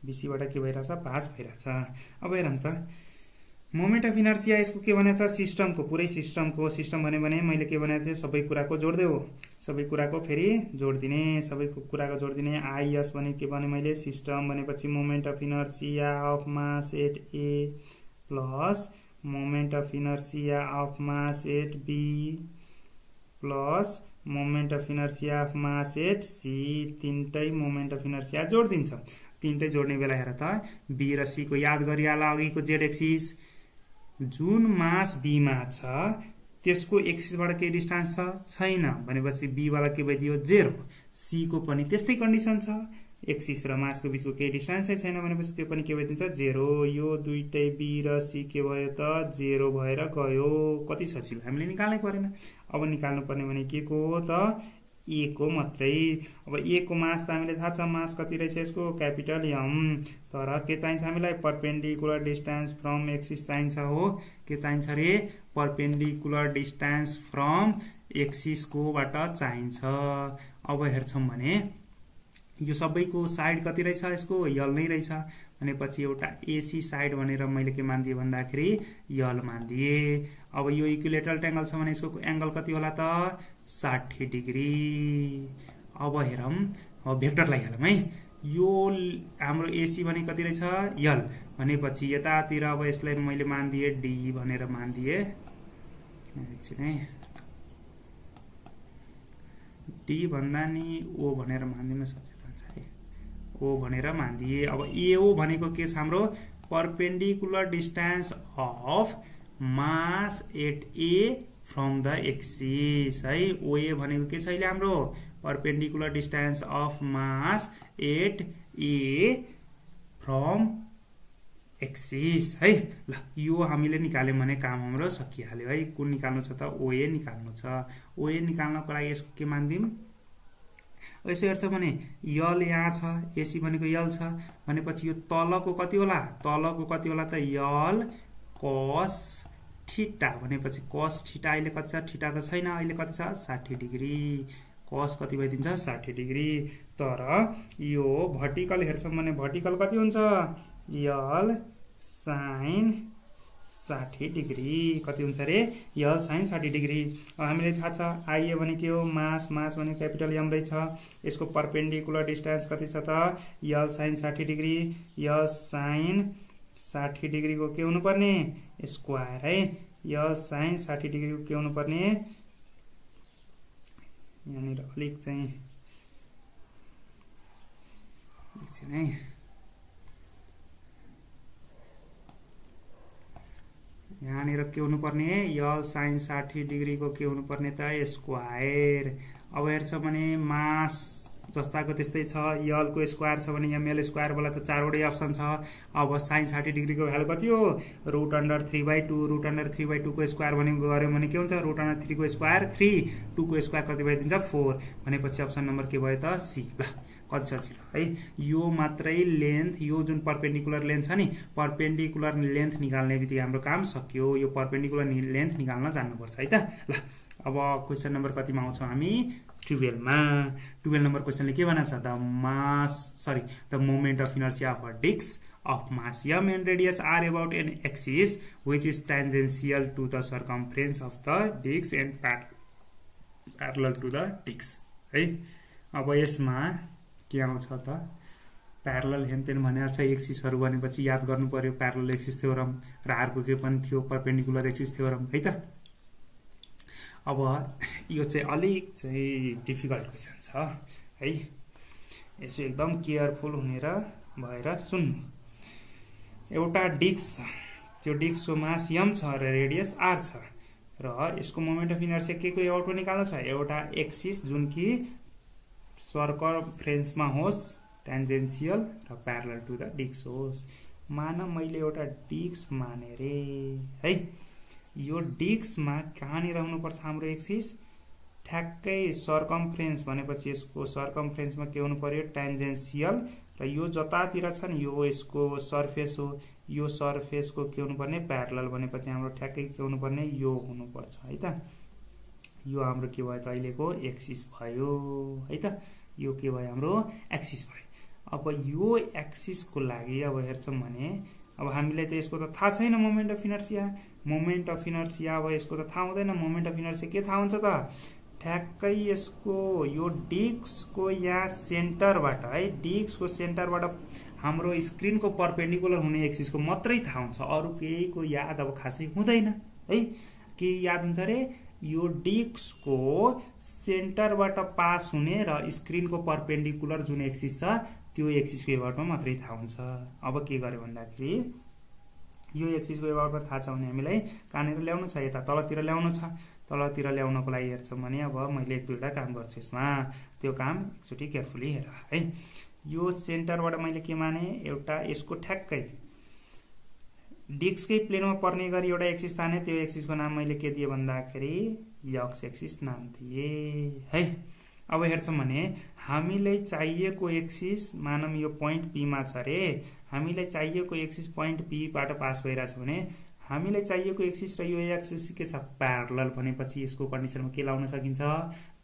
बीसीबाट के भइरहेछ, पास भइरहेछ। अब हेरौँ त, मोमेन्ट अफ इनर्सिया यसको के भनेको छ, सिस्टमको, पुरै सिस्टमको। सिस्टम भने मैले के भनेको थिएँ, सबै कुराको जोड्दै हो, सबै कुराको फेरि जोडिदिने, सबै कुराको जोडिदिने। आइएस भने के भने मैले, सिस्टम भनेपछि moment of inertia of mass at A plus moment of inertia of mass at B plus moment of inertia of mass at C. तीनटै मोमेन्ट अफ इनर्सिया जोडिदिन्छ। तीनटै जोड्ने बेला हेर त, बी र सी को याद गरिहाल, अघिको जेड एक्सिस। जुन मास बीमा छ त्यसको एक्सिसबाट केही डिस्टेन्स छैन भनेपछि बी वाला के भइदियो, 0। सी को पनि त्यस्तै कन्डिसन छ, एक्सिस र मासको बीचको केही डिस्टेन्सै छैन भनेपछि त्यो पनि के भइदिन्छ, 0। यो दुईटै बी र सी के भयो त, 0 भएर गयो। कति सजिलो, हामीले निकाल्नै परेन। अब निकाल्नु पर्ने भने के को हो त, ए को मात्रै। अब ए को मास त हामीले थाहा छ, मास कति रहेछ यसको, क्यापिटल एम। तर के चाहिन्छ हामीलाई, परपेन्डिकुलर डिस्टेन्स फ्रम एक्सिस चाहिन्छ। हो, के चाहिन्छ रे, परपेन्डिकुलर डिस्टेन्स फ्रम एक्सिस कोबाट चाहिन्छ। अब हेर्छौँ भने यो सबैको साइड कति रहेछ, यसको यल नै रहेछ भनेपछि एउटा एसी साइड भनेर मैले के मानिदिएँ भन्दाखेरि यल मानिदिएँ। अब यो इक्विलेटरल ट्रायंगल छ भने यसको एंगल कति होला त, 60 डिग्री। अब हेरौँ, अब भेक्टर लगाइहालौँ है। यो हाम्रो एसी भने कति रहेछ, यल भनेपछि यतातिर अब यसलाई मैले मानिदिएँ डी भनेर मानिदिएँ। एकछिन है, डी भन्दा नि ओ भनेर मानिदिनु सजिलो हुन्छ है, ओ भनेर मानिदिए। अब एओ भनेको के छ हाम्रो, perpendicular distance of mass at A from the axis है। ओए भनेको के छ अहिले हाम्रो perpendicular distance of mass at A from axis है। ल यो हामीले निकाल्यौं भने काम हाम्रो सकिहाल्यो है। कुन निकाल्नु छ त ओए निकाल्नु छ। ओए निकाल्नको लागि यसको के मान्दिम यसो हेर्छ भने यल यहाँ छ एसी भनेको यल छ भनेपछि यो तलको कति होला त यल cos थीटा भनेपछि cos थीटा अहिले कति छ थीटा त छैन अहिले कति छ 60 डिग्री cos कति भइदिन्छ 60 डिग्री। तर यो भर्टिकल हेर्छौं भने भर्टिकल कति हुन्छ यल sin 60 डिग्री कति हुन्छ रे यल sin 60 डिग्री। हामीलाई थाहा छ आइए भने के हो मास भने क्यापिटल एम रहेछ। यसको परपेंडिकुलर डिस्टेंस कति छ त यल sin 60 डिग्री यल sin 60 डिग्री को के हुनु पर्ने स्क्वायर है। यल sin 60 डिग्री को के हुनु पर्ने यहाँनिर अलिक चाहिँ एकछिन है यहाँनिर के हुनु पर्ने यल sin 60 डिग्री को के हुनु पर्ने त स्क्वायर। अब हेर्छ भने मास जस्ताको त्यस्तै छ यल को स्क्वायर छ भने एमएल स्क्वायर वाला त चारवटै अप्सन छ। अब sin 60 डिग्री को भ्यालु कति हो √3/2 √3/2 को स्क्वायर भनेको गर्यो भने के हुन्छ √3 को स्क्वायर 3 2 को स्क्वायर कति भइदिन्छ 4 भनेपछि अप्सन नम्बर के भयो त सी। ल कति सजिलो है। यो मात्रै लेन्थ यो जुन परपेंडिकुलर लेन्थ छ नि परपेंडिकुलर लेन्थ निकाल्ने बित्तिकै हाम्रो काम सकियो। यो परपेंडिकुलर लेन्थ निकाल्न जान्नुपर्छ है त। ल अब क्वेशन नम्बर कतिमा आउँछौं हामी 12 मा। 12 नम्बर क्वेशनले के भनेको छ the moment of inertia of a disc of mass m and radius are about an axis which is tangential to the circumference of the disc and parallel to the disc है। अब यसमा के आउँछ त parallel हेनतेन भनेको छ एक्सिसहरु भनेपछि याद गर्नु पर्यो प्यारलल एक्सिस थ्योरम र अर्को के पनि थियो परपेंडिकुलर एक्सिस थ्योरम है त। अब यो चाहिँ अलिक चाहिँ डिफिकल्ट क्वेशन छ है। यसो एकदम केयरफुल हुनेर भएर सुन्नु। एउटा डिस्क छ त्यो डिस्कको मास m छ र रेडियस r छ र यसको मोमेन्ट अफ इनर्शिया के को एबाउटमा निकाल्नु छ एउटा एक्सिस जुन कि सर्कमफ्रेन्समा होस् टेन्जेन्शियल र प्यारलल टु द डिस्क होस्। मान मैले एउटा डिस्क माने रे है। यो डिस्कमा कहाँनिर हुनुपर्छ हाम्रो एक्सिस ठ्याक्कै सर्कमफ्रेन्स भनेपछि यसको सर्कमफ्रेन्समा के हुनु पर्यो टेन्जेन्शियल र यो जतातिर छ नि यो यसको सरफेस हो यो सरफेसको के हुनु पर्ने प्यारलल भनेपछि हाम्रो ठ्याक्कै के हुनु पर्ने यो हुनुपर्छ है त। यो हाम्रो के भयो त अहिलेको एक्सिस भयो है त। यो के भयो हाम्रो एक्सिस भयो। अब यो एक्सिसको लागि अब हेर्छौं भने अब हामीलाई त यसको त थाहा छैन मोमेन्ट अफ इनर्शिया अब यसको त थाहा हुँदैन। मोमेन्ट अफ इनर्शिया के थाहा हुन्छ त ठ्याक्कै यसको यो डिस्कको यहाँ सेन्टरबाट है डिस्कको सेन्टरबाट हाम्रो स्क्रिनको परपेंडिकुलर हुने एक्सिसको मात्रै थाहा हुन्छ अरु केहीको याद अब खासै हुँदैन है। के याद हुन्छ रे यो डिस्कको सेन्टरबाट पास हुने र स्क्रिनको परपेंडिकुलर जुन एक्सिस छ त्यो एक्सिसको एबाउटमा मात्रै थाहा हुन्छ। अब के गर्यो भन्दाखेरि यो एक्सिसको एबाउटमा थाहा छ भने हामीलाई कहाँनिर ल्याउनु छ यता तलतिर ल्याउनु छ। तलतिर ल्याउनको लागि हेर्छौं भने अब मैले एक दुईटा काम गर्छु यसमा त्यो काम एकचोटी केयरफुली हेर है। यो सेन्टरबाट मैले के माने एउटा यसको ठ्याक्कै डिस्ककै प्लेनमा पर्ने गरी एउटा एक्सिस ताने त्यो एक्सिसको नाम मैले के दिए भन्दाखेरि एक्स एक्सिस नाम दिए है। अब हेर्छौं भने हामीलाई चाहिएको एक्सिस मानम यो पोइन्ट पी मा छ रे हामीलाई चाहिएको एक्सिस पोइन्ट पी बाट पास भइराछ भने हामीलाई चाहिएको एक्सिस र यो एक्सिस के छ प्यारलल भनेपछि यसको कन्डिसनमा के लाउन सकिन्छ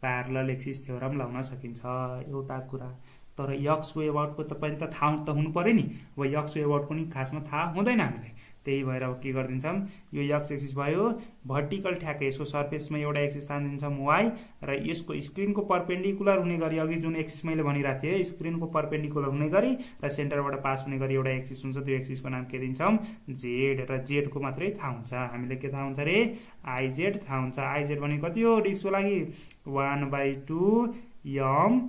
प्यारलल एक्सिस थ्योरम लाउन सकिन्छ एउटा कुरा। तर एक्स को एबाउटको त पनि त थाहा त हुनु पर्यो नि। अब एक्स को एबाउटको नि खासमा थाहा हुँदैन हामीलाई त्यही भएर अब के गर्दिन्छौं यो एक्स एक्सिस भयो भर्टिकल ठ्याक्कै यसको सरफेसमा एउटा एक्सिस तान्दिन्छौं y र यसको स्क्रिनको परपेंडिकुलर हुने गरी अघि जुन एक्सिस मैले भनिराथे स्क्रिनको परपेंडिकुलर हुने गरी र सेन्टरबाट पास हुने गरी एउटा एक्सिस हुन्छ त्यो एक्सिसको नाम के दिन्छौं z र z को मात्रै थाहा हुन्छ। हामीले के थाहा हुन्छ रे iz थाहा हुन्छ। iz भनेको कति हो डिस्कको लागि 1/2 m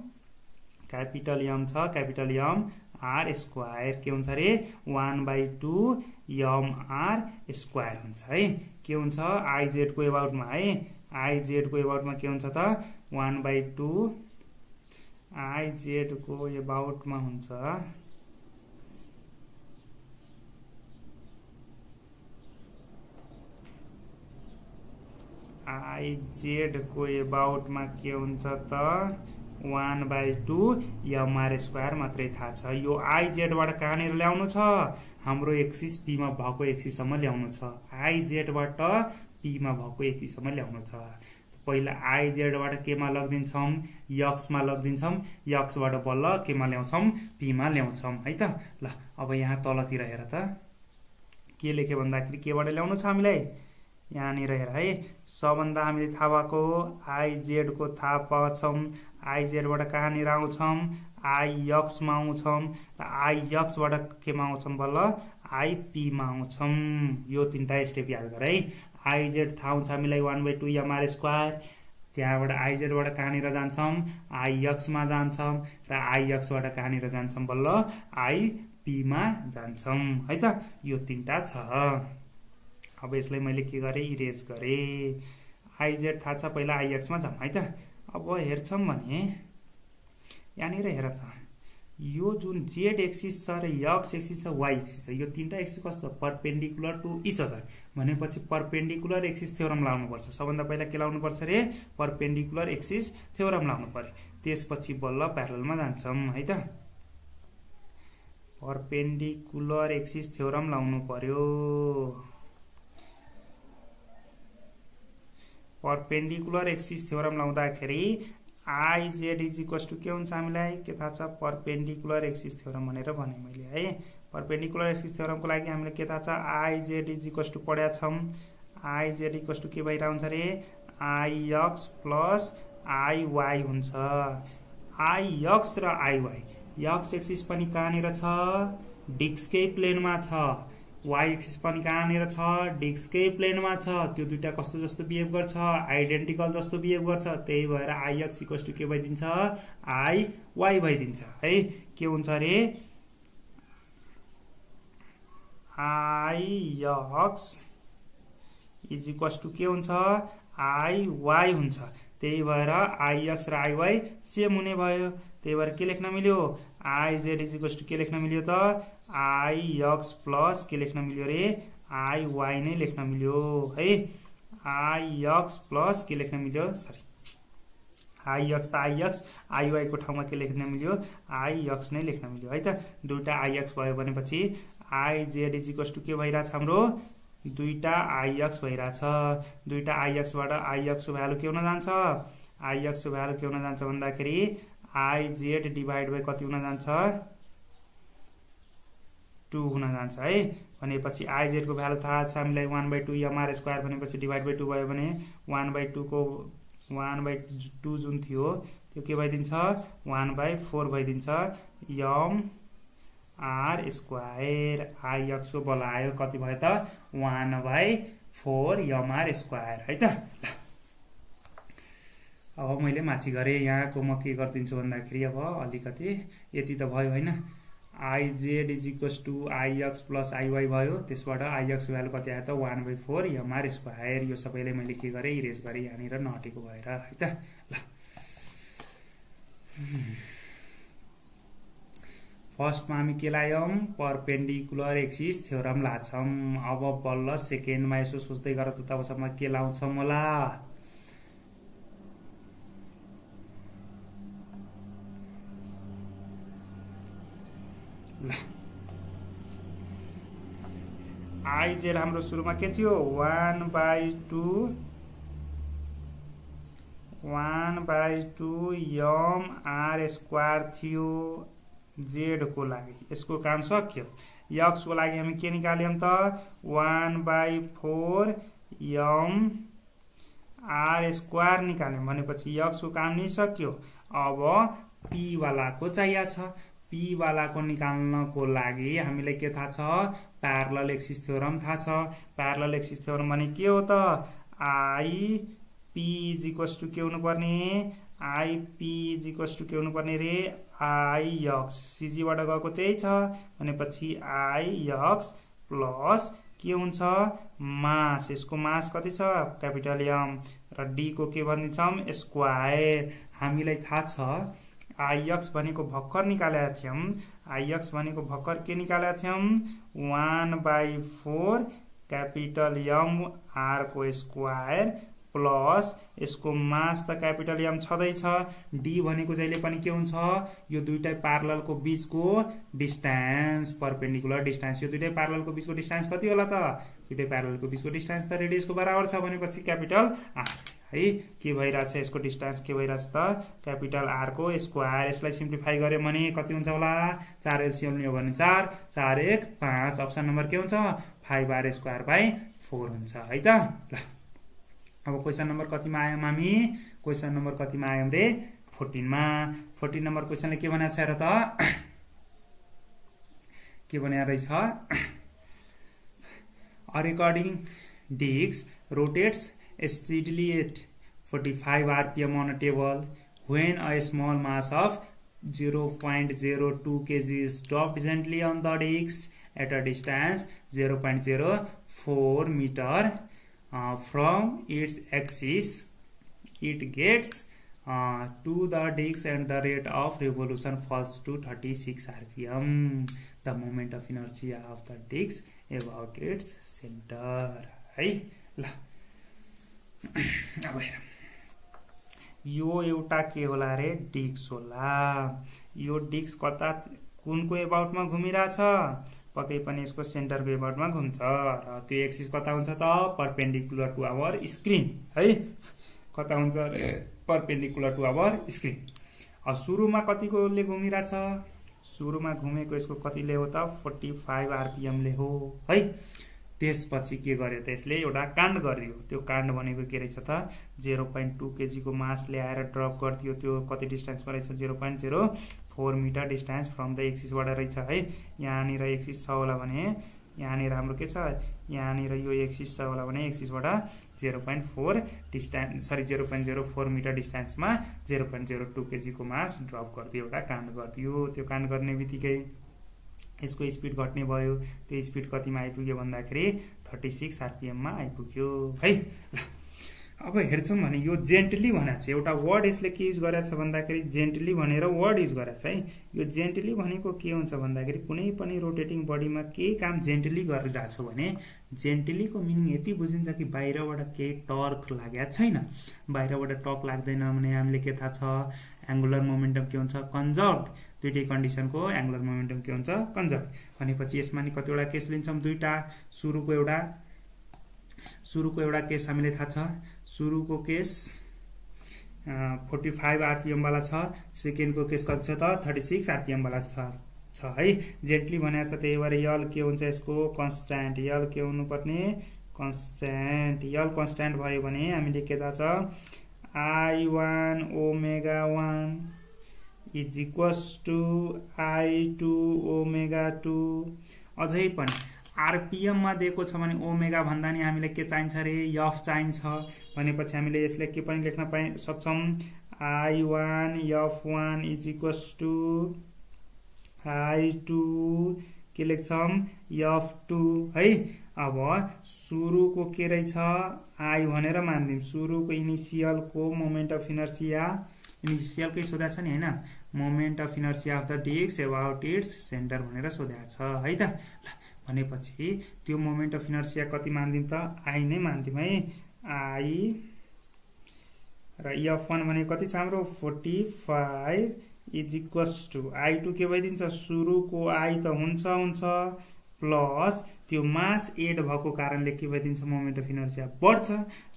क्यापिटल M छ क्यापिटल M आर स्क्वायर के हुन्छ रे 1/2 mr स्क्वायर हुन्छ है। के हुन्छ आइजेड को एबाउटमा है, आइजेड को एबाउटमा के हुन्छ त 1/2 आइजेड को एबाउटमा हुन्छ आइजेड को एबाउटमा के हुन्छ त 1/2 mr स्क्वायर मात्रै थाहा छ। यो आइजेडबाट कहाँनिर ल्याउनु छ, हाम्रो एक्सिस पीमा भएको एक्सिससम्म ल्याउनु छ। आइजेडबाट पीमा भएको एक्सिससम्म ल्याउनु छ। पहिला आइजेडबाट केमा लगिदिन्छौँ, यक्समा लगिदिन्छौँ, यक्सबाट बल्ल केमा ल्याउँछौँ, पीमा ल्याउँछौँ है त। ल अब यहाँ तलतिर हेर त के लेख्यो भन्दाखेरि केबाट ल्याउनु छ हामीलाई, यहाँनिर हेर है। सबभन्दा हामीले थाहा भएको आइजेड को थाहा पाउँछौँ, आइजेडबाट कहाँनिर आउँछौँ, आइयक्समा आउँछौँ, आइयक्सबाट केमा आउँछौँ बल्ल आइपीमा आउँछौँ। यो तीनटा स्टेप याद गर है। आइजेड थाहा हुन्छ हामीलाई 1/2 mr स्क्वायर, त्यहाँबाट आइजेडबाट कहाँनिर जान्छौँ, आइयक्समा जान्छौँ र आइयक्सबाट कहाँनिर जान्छौँ बल्ल आइपीमा जान्छौँ है त। यो तीनटा छ। अब यसलाई मैले के गरेँ, इरेज गरेँ। आइजेड थाहा छ, पहिला आइएक्समा जाउँ है त। अब हेर्छौँ भने यहाँनिर हेर त, यो जुन जेड एक्सिस छ र यक्स एक्सिस छ, वाइ एक्सिस छ, यो तीनटा एक्सिस कस्तो परपेन्डिकुलर टु इच अदर भनेपछि परपेन्डिकुलर एक्सिस थ्योरम लाउनुपर्छ। सबभन्दा पहिला के लाउनुपर्छ रे, परपेन्डिकुलर एक्सिस थ्योरम लाउनु पर्यो। त्यसपछि बल्ल प्यारललमा जान्छौँ है त। परपेन्डिकुलर एक्सिस थ्योरम लाउनु पर्यो। परपेन्डिकुलर एक्सिस थ्योरम लाउँदाखेरि आइजेड इज इक्वल्स टु के हुन्छ हामीलाई के थाहा छ, परपेन्डिकुलर एक्सिस थ्योरम भनेर भने मैले है। परपेन्डिकुलर एक्सिस थ्योरमको लागि हामीले के थाहा छ, आइजेड इज इक्वल्स टु पढेका छौँ। आइजेड इक्वल्स टु के भइरहेको हुन्छ रे, आइयक्स प्लस आइवाई हुन्छ। आइयक्स र आइवाई, यक्स एक्सिस पनि कहाँनिर छ, डिस्कै प्लेनमा छ, वाइ एक्सिस पनि कहाँनिर छ, डिस्कै प्लेनमा छ। त्यो दुईटा कस्तो जस्तो बिहेभ गर्छ, आइडेन्टिकल जस्तो बिहेभ गर्छ। त्यही भएर आइएक्स इक्वल्स टु के भइदिन्छ, आइवाई भइदिन्छ है। के हुन्छ रे, आइएक्स इज इक्वल्स टु के हुन्छ, आइवाई हुन्छ। त्यही भएर आइएक्स र आइवाई सेम हुने भयो। त्यही भएर के लेख्न मिल्यो, आइजेड इज इक्वल्स टु के लेख्न मिल्यो त, आइएक्स प्लस के लेख्न मिल्यो रे, आइवाई नै लेख्न मिल्यो है। आइएक्स प्लस के लेख्न मिल्यो, सरी आइएक्स त आइएक्स, आइवाई को ठाउँमा के लेख्न मिल्यो, आइएक्स नै लेख्न मिल्यो है त। दुईटा आइएक्स भयो भनेपछि आइजेड इज इक्वल्स टु के भइरहेछ हाम्रो, दुईटा आइएक्स भइरहेछ। दुईटा आइएक्सबाट आइएक्स को भ्यालु के हुन जान्छ, आइएक्स को भ्यालु के हुन जान्छ भन्दाखेरि आइजेड डिभाइड बाई कति हुन जान्छ, 2 हुन जान्छ है। भनेपछि आइजेड को भ्यालु थाहा छ हामीलाई 1/2 mr स्क्वायर भनेपछि डिभाइड बाई 2 भयो भने 1/2 को 1/2 जुन थियो त्यो के भइदिन्छ, 1/4 भइदिन्छ mr स्क्वायर। आइएक्स को बल आयो कति भयो त, 1/4 mr स्क्वायर है त। अब मैले माथि गरेँ, यहाँको म के गरिदिन्छु भन्दाखेरि अब अलिकति यति त भयो होइन। I Z is equals to I X plus I Y भयो, त्यसबाट आइएक्स भ्यालु कति आयो त 1/4 mr स्क्वायर। यो सबैले मैले के गरेँ, इरेज गरेँ यहाँनिर नअटेको भएर है त। ल फर्स्टमा हामी के लायौँ, परपेन्डिकुलर एक्सिस थ्योरम लाछौँ। अब बल्ल सेकेन्डमा यसो सोच्दै गर त तबसम्म के लाउँछौँ होला, आइजेड हाम्रो सुरुमा के थियो, 1/2 mr स्क्वायर थियो जेड को लागि। यसको काम सक्यो। यक्स को लागि हामी के निकाल्यौं त, 1/4 mr स्क्वायर निकाल्यौं भनेपछि यक्स को काम नि सक्यो। अब पी वालाको चाहिएको छ। पी वालाको निकाल्नको लागि हामीलाई के थाहा छ, प्यारलल एक्सिस थ्योरम थाहा छ। प्यारलल एक्सिस थ्योरम भने के हो त, I P is equals to के हुनुपर्ने, आइपी इज इक्वल्स टु के हुनुपर्ने रे आइएक्स सिजीबाट गएको त्यही छ भनेपछि आइएक्स प्लस के हुन्छ मास यसको मास कति छ क्यापिटल एम र डी को के भनिदिन्छौँ स्क्वायर हामीलाई थाहा छ आइएक्स भनेको भर्खर निकालेका थियौँ आइएक्स भनेको भर्खर के निकालेका थियौँ 1/4 क्यापिटल एम आर को स्क्वायर प्लस यसको मास त क्यापिटल एम छँदैछ डी भनेको जहिले पनि के हुन्छ यो दुईटै प्यारललको बीचको डिस्टेन्स परपेन्डिकुलर डिस्टेन्स यो दुईटै प्यारललको बीचको डिस्टेन्स कति होला त दुईटै प्यारललको बीचको डिस्टेन्स त रेडियसको बराबर छ भनेपछि क्यापिटल आर है के भइरहेछ यसको डिस्टेन्स के भइरहेछ त क्यापिटल आर को स्क्वायर यसलाई सिम्प्लिफाई गर्यो भने कति हुन्छ होला 4 एलसिएम लियो भने 4 4 1 5 अप्सन नम्बर के हुन्छ 5r²/4 हुन्छ है त ल अब क्वेशन नम्बर कतिमा आयौं हामी क्वेशन नम्बर कतिमा आयौं रे 14 मा 14 नम्बर क्वेशनले के भनेको छ र त के भनेको रहेछ A recording disc rotates steadily at 45 rpm on a table when a small mass of 0.02 kg is dropped gently on the disc at a distance 0.04 meter from its axis. It gets to the disc and the rate of revolution falls to 36 rpm. The moment of inertia of the disc about its center. है ल अब हेर यो एउटा के होला रे disk होला यो डिस्क कता कुनको एबाउटमा घुमिरहेछ पक्कै पनि यसको सेन्टरको एबाउटमा घुम्छ र त्यो एक्सिस कता हुन्छ त परपेन्डिकुलर टु आवर स्क्रिन है कता हुन्छ परपेन्डिकुलर टु आवर स्क्रिन सुरुमा कतिकोले घुमिरहेछ सुरुमा घुमेको यसको कतिले हो त 45 आरपीएम ले हो है त्यसपछि के गर्यो त यसले एउटा काण्ड गरिदियो त्यो काण्ड भनेको के रहेछ त 0.2 केजी को मास ल्याएर ड्रप गरिदियो त्यो कति डिस्टेन्समा रहेछ 0.04 meter distance from the axis बाट रहेछ है यहाँनिर एक्सिस छ होला भने यहाँनिर हाम्रो के छ यहाँनिर यो एक्सिस छ होला भने एक्सिस बाट 0.4 डिस्टेन्स 0.04 मिटर डिस्टेन्समा 0.02 केजी को मास ड्रप गरिदियो एउटा काण्ड गरिदियो त्यो काण्ड गर्ने बित्तिकै यसको स्पिड घट्ने भयो त्यो स्पिड कतिमा आइपुग्यो भन्दाखेरि 36 आरपीएम मा आइपुग्यो है अब हेर्छौं भने यो जेन्टली भनेको छ एउटा वर्ड यसले के युज गरेछ भन्दाखेरि जेन्टली भनेर वर्ड युज गरेछ है यो जेन्टली भनेको के हुन्छ भन्दाखेरि कुनै पनि रोटेटिङ बडीमा केही काम जेन्टली गरिरहेछ भने जेन्टली को मिनिङ यति बुझिन्छ कि बाहिरबाट केही टर्क लागेको छैन बाहिरबाट टर्क लाग्दैन भने हामीले के थाहा छ एंगुलर मोमेन्टम के हुन्छ कन्जर्भड दुईटै कन्डिसनको एंगुलर मोमेन्टम के हुन्छ कन्जर्भ भनेपछि यसमा नि कतिवटा केस लिन्छौं दुईटा सुरुको एउटा केस हामीले थाहा छ सुरुको केस 45 आरपीएम वाला छ सेकेन्डको केस कति छ त 36 आरपीएम वाला छ है जेन्टली भनेको छ त्यही भएर यल के हुन्छ यसको कन्स्ट्यान्ट यल के हुनु पर्ने कन्स्ट्यान्ट यल कन्स्ट्यान्ट भयो भने हामीले के थाहा छ I1 omega 1 is equals to I2 omega 2 अझै पनि आरपीएम मा दिएको छ भने ओमेगा भन्दा नि हामीले के चाहिन्छ रे एफ चाहिन्छ भनेपछि हामीले यसले के पनि लेख्न सक्छौं I1 F1 is equals to I2 के लेख्छौं F2 है अब सुरुको के रहेछ आई भनेर मान्दिम सुरुको इनिशियल को मोमेन्ट अफ इनर्शिया इनिशियल कै सोधा छ नि हैन moment of inertia of the disc about its centre भनेर सोधा छ है त भनेपछि त्यो मोमेन्ट अफ इनर्शिया कति मान्दिम त आई नै मान्दिम है आई र F1 भने कति छ हाम्रो 45 इज इक्वल्स टु I2 के भइदिन्छ सुरुको आई त हुन्छ प्लस त्यो मास एड भएको कारणले के भइदिन्छ मोमेन्ट अफ इनर्शिया बढ्छ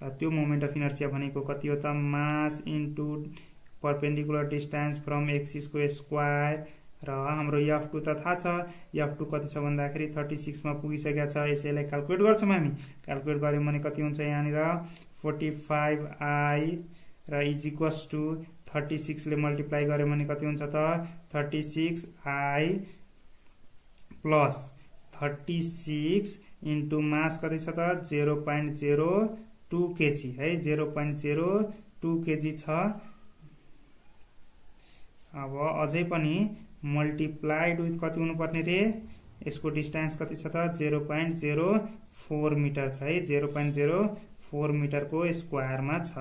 र त्यो मोमेन्ट अफ इनर्शिया भनेको कति हो त मास into perpendicular distance from axis को स्क्वायर र हाम्रो F2 त थाहा छ F2 कति छ भन्दाखेरि 36 मा पुगिसकेको छ यसैलाई क्याल्कुलेट गर्छौं हामी क्याल्कुलेट गर्यौं भने कति हुन्छ यहाँनिर 45i र इज इक्वल्स टु 36 ले मल्टिप्लाई गर्यौं भने कति हुन्छ त 36i प्लस 36 इन्टु मास कति छ त 0.02 केजी है 0.02 केजी छ अब अझै पनि मल्टिप्लाइड विथ कति हुनुपर्ने रे, यसको डिस्टेन्स कति छ त 0.04 मिटर छ है, 0.04 मिटरको स्क्वायरमा छ।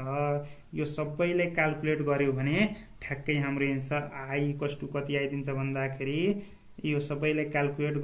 यो सबैले क्याल्कुलेट गर्यो भने ठ्याक्कै हाम्रो एन्सर आई इक्वल्स टु कति आइदिन्छ भन्दाखेरि यो सबैले क्याल्कुलेट